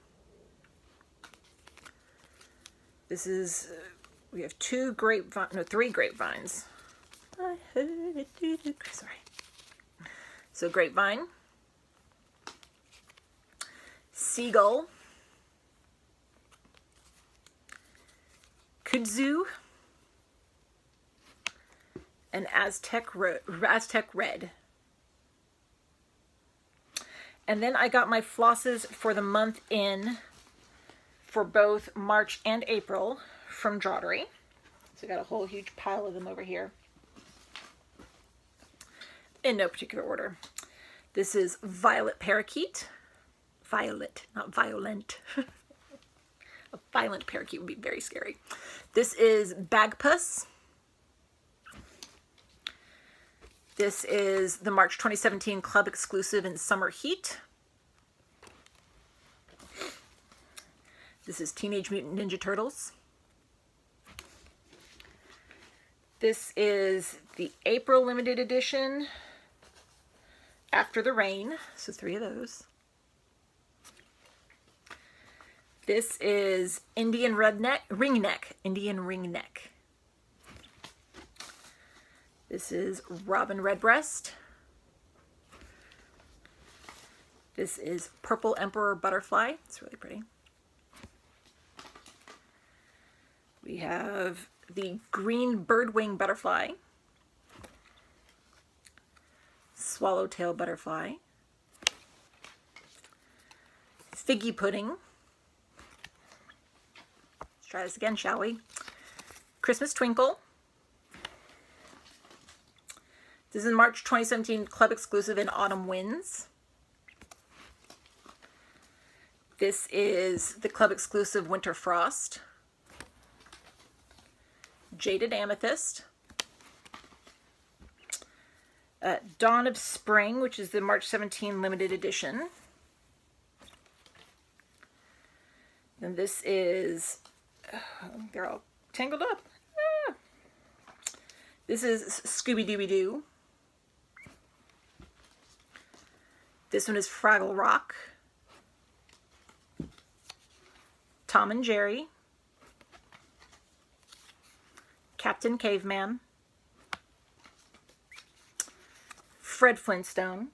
This is, we have three grapevines. I heard it through the, sorry. So Grapevine, Seagull, Kudzu, and Aztec Red. And then I got my flosses for the month in for both March and April from Draughtery. So I got a whole huge pile of them over here. In no particular order. This is Violet Parakeet. Violet, not violent. A violent parakeet would be very scary. This is Bagpuss. This is the March 2017 Club Exclusive in Summer Heat. This is Teenage Mutant Ninja Turtles. This is the April limited edition, After the Rain. So 3 of those. This is Indian Ringneck. This is Robin Redbreast. This is Purple Emperor Butterfly. It's really pretty. We have the Green Birdwing Butterfly. Swallowtail Butterfly. Figgy Pudding. Let's try this again, shall we? Christmas Twinkle. This is March 2017 Club exclusive in Autumn Winds. This is the Club exclusive Winter Frost. Jaded Amethyst. Dawn of Spring, which is the March 17 limited edition. And this is, they're all tangled up. Ah. This is Scooby-Dooby-Doo. This one is Fraggle Rock. Tom and Jerry. Captain Caveman. Fred Flintstone.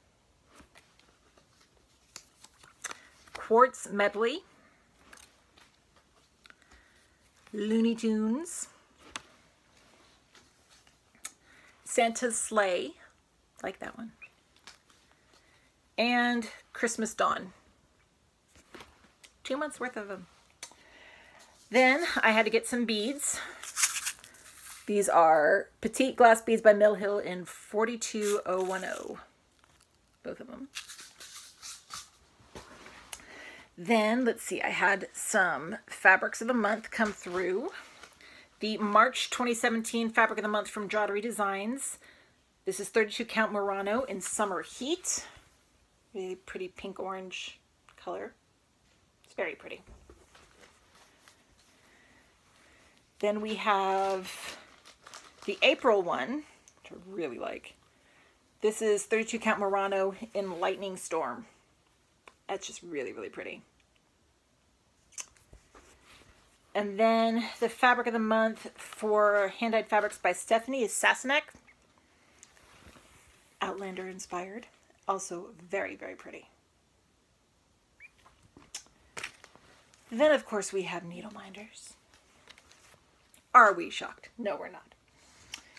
Quartz Medley. Looney Tunes. Santa's Sleigh. Like that one. And Christmas Dawn. 2 months worth of them. Then I had to get some beads. These are Petite Glass Beads by Mill Hill in 42010. Both of them. Then, let's see, I had some Fabrics of the Month come through. The March 2017 Fabric of the Month from Jottery Designs. This is 32 count Murano in Summer Heat. Really pretty pink-orange color. It's very pretty. Then we have the April one, which I really like. This is 32 count Murano in Lightning Storm. That's just really, really pretty. And then the Fabric of the Month for Hand-Dyed Fabrics by Stephanie is Sassenach. Outlander inspired. Also very, very pretty. Then, of course, we have needle minders. Are we shocked? No, we're not.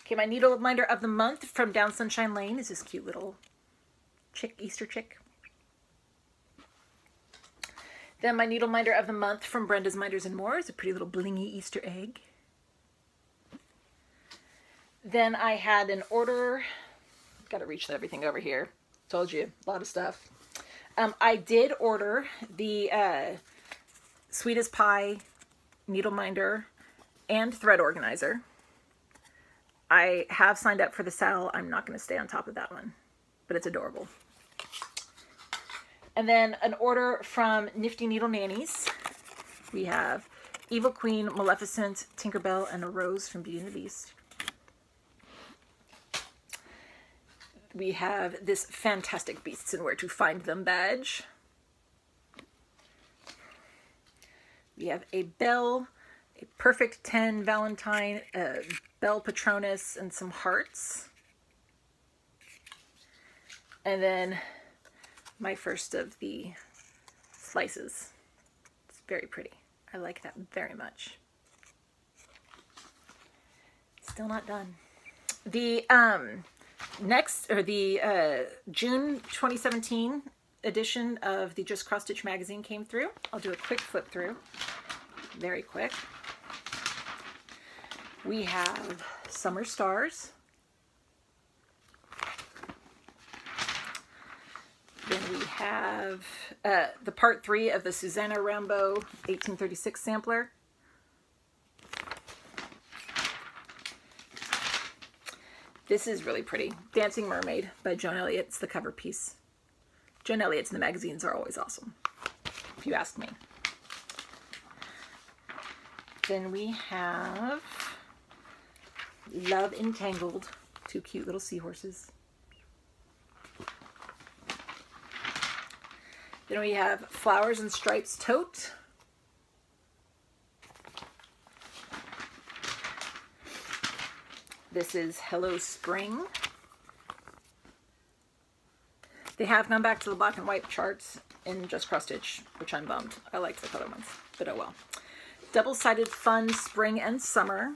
Okay, my needle minder of the month from Down Sunshine Lane is this cute little chick, Easter chick. Then my needle minder of the month from Brenda's Minders and More is a pretty little blingy Easter egg. Then I had an order. Got to reach everything over here. Told you, a lot of stuff. I did order the Sweet as Pie needle minder and thread organizer. I have signed up for the sale. I'm not going to stay on top of that one, but it's adorable. And then an order from Nifty Needle Nannies. We have Evil Queen, Maleficent, Tinkerbell, and a Rose from Beauty and the Beast. We have this fantastic Beasts and Where to Find Them badge. We have a Belle, a Perfect 10 Valentine, a Belle Patronus, and some hearts. And then my first of the slices. It's very pretty. I like that very much. Still not done. The June 2017 edition of the Just Cross Stitch magazine came through. I'll do a quick flip through. Very quick. We have Summer Stars. Then we have the part 3 of the Susanna Rambeau 1836 sampler. This is really pretty. Dancing Mermaid by Joan Elliott. It's the cover piece. Joan Elliott's in the magazines are always awesome, if you ask me. Then we have Love Entangled, 2 cute little seahorses. Then we have Flowers and Stripes Tote. This is Hello Spring. They have gone back to the black and white charts in Just Cross Stitch, which I'm bummed. I liked the color ones, but oh well. Double-sided Fun Spring and Summer.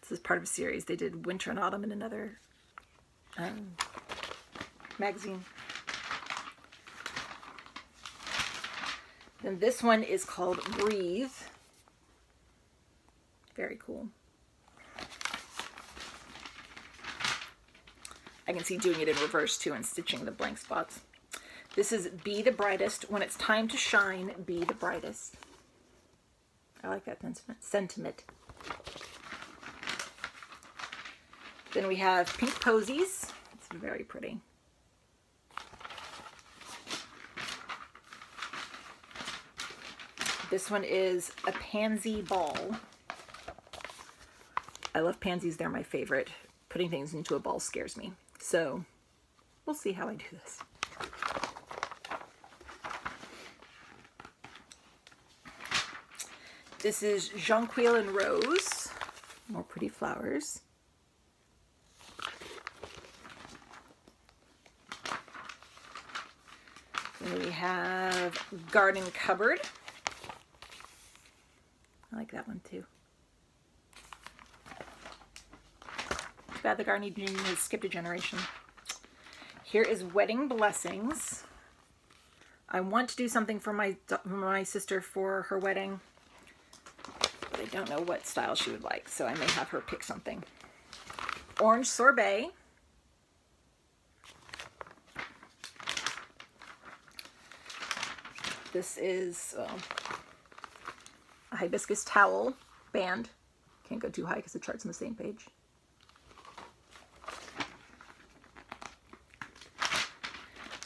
This is part of a series. They did Winter and Autumn in another magazine. Then this one is called Breathe. Very cool. I can see doing it in reverse too and stitching the blank spots. This is Be the Brightest. When it's time to shine, be the brightest. I like that sentiment. Then we have Pink Posies. It's very pretty. This one is a Pansy Ball. I love pansies. They're my favorite. Putting things into a ball scares me. So we'll see how I do this. This is Jonquil and Rose. More pretty flowers. Then we have Garden Cupboard. I like that one too. Too bad the garden has skipped a generation. Here is Wedding Blessings. I want to do something for my sister for her wedding, but I don't know what style she would like, so I may have her pick something. Orange Sorbet. This is a hibiscus towel band. Can't go too high because the chart's on the same page.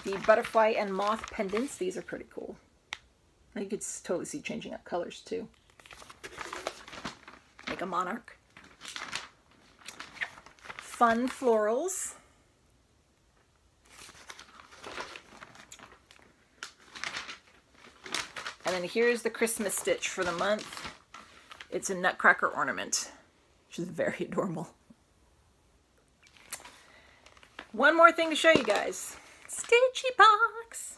The butterfly and moth pendants. These are pretty cool. You could totally see changing up colors too. Like a monarch. Fun florals. And then here's the Christmas stitch for the month. It's a nutcracker ornament, which is very adorable. One more thing to show you guys. Stitchy box.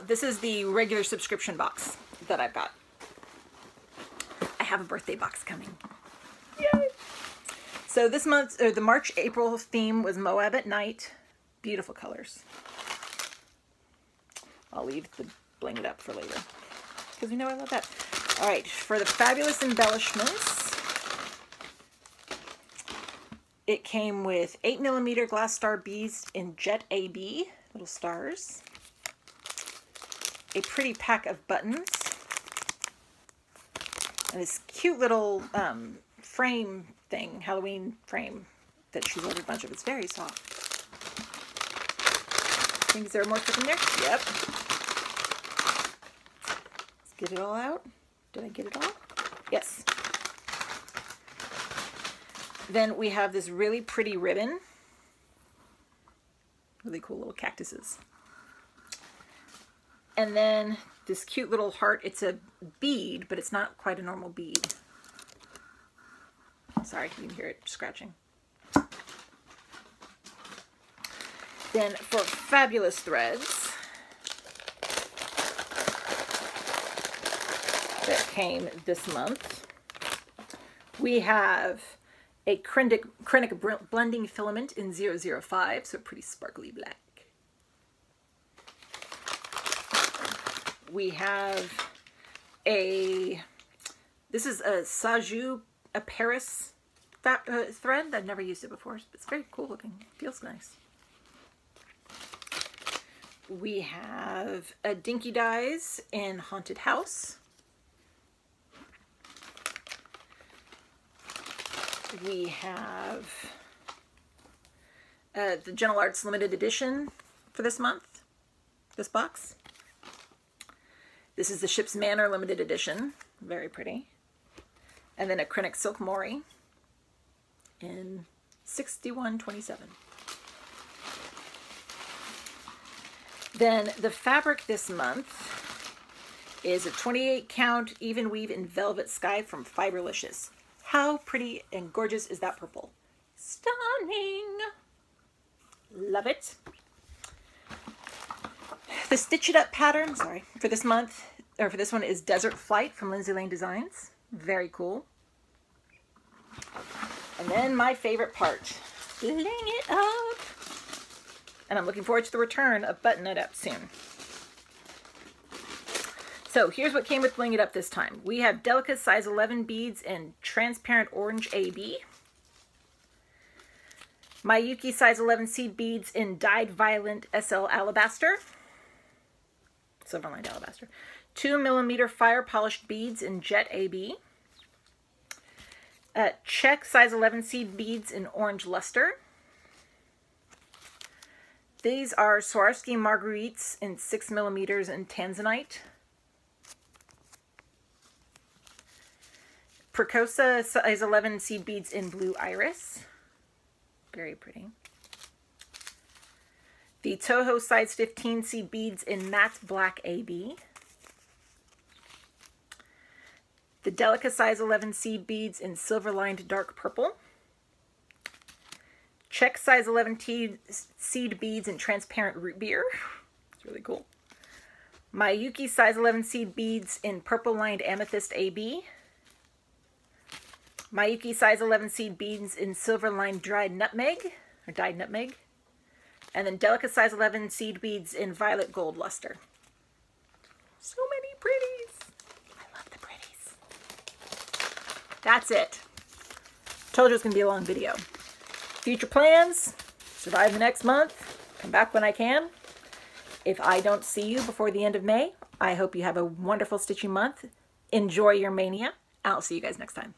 This is the regular subscription box that I've got. I have a birthday box coming. Yay! So this month, or the March-April theme was Moab at Night. Beautiful colors. I'll leave the bling it up for later, because you know I love that. All right, for the fabulous embellishments, it came with 8mm glass star beads in Jet AB, little stars, a pretty pack of buttons, and this cute little frame thing, Halloween frame that she ordered a bunch of. It's very soft. Is there more stuff in there? Yep. Let's get it all out. Did I get it all? Yes. Then we have this really pretty ribbon. Really cool little cactuses. And then this cute little heart. It's a bead, but it's not quite a normal bead. Sorry, you can hear it scratching. Then for fabulous threads that came this month, we have a Krennic blending filament in 005, so pretty sparkly black. We have this is a Saju Paris thread. I've never used it before, but it's very cool looking. It feels nice. We have a Dinky Dyes in Haunted House. We have the Gentle Arts limited edition for this month, this box. This is the Ship's Manor limited edition, very pretty. And then acrylic silk mori in 6127. Then the fabric this month is a 28 count even weave in velvet sky from Fiberlicious. How pretty and gorgeous is that purple? Stunning. Love it. The Stitch It Up pattern, sorry, for this month, or for this one, is Desert Flight from Lindsay Lane Designs. Very cool. And then my favorite part, Bling It Up. And I'm looking forward to the return of Button It Up soon. So here's what came with Bling It Up this time. We have Delica size 11 beads in transparent orange AB. Mayuki size 11 seed beads in dyed violet SL alabaster. Silver lined alabaster. 2mm fire polished beads in jet AB. Check size 11 seed beads in orange luster. These are Swarovski marguerites in 6mm in tanzanite. Precosa size 11 seed beads in blue iris. Very pretty. The Toho size 15 seed beads in matte black AB. The Delica size 11 seed beads in silver lined dark purple. Check size 11 seed beads in transparent root beer. It's really cool. Mayuki size 11 seed beads in purple lined amethyst AB. Mayuki size 11 seed beads in silver lined dried nutmeg, or dyed nutmeg. And then Delica size 11 seed beads in violet gold luster. So many pretties. I love the pretties. That's it. Told you it was going to be a long video. Future plans, survive the next month, come back when I can. If I don't see you before the end of May, I hope you have a wonderful stitching month. Enjoy your Mania. I'll see you guys next time.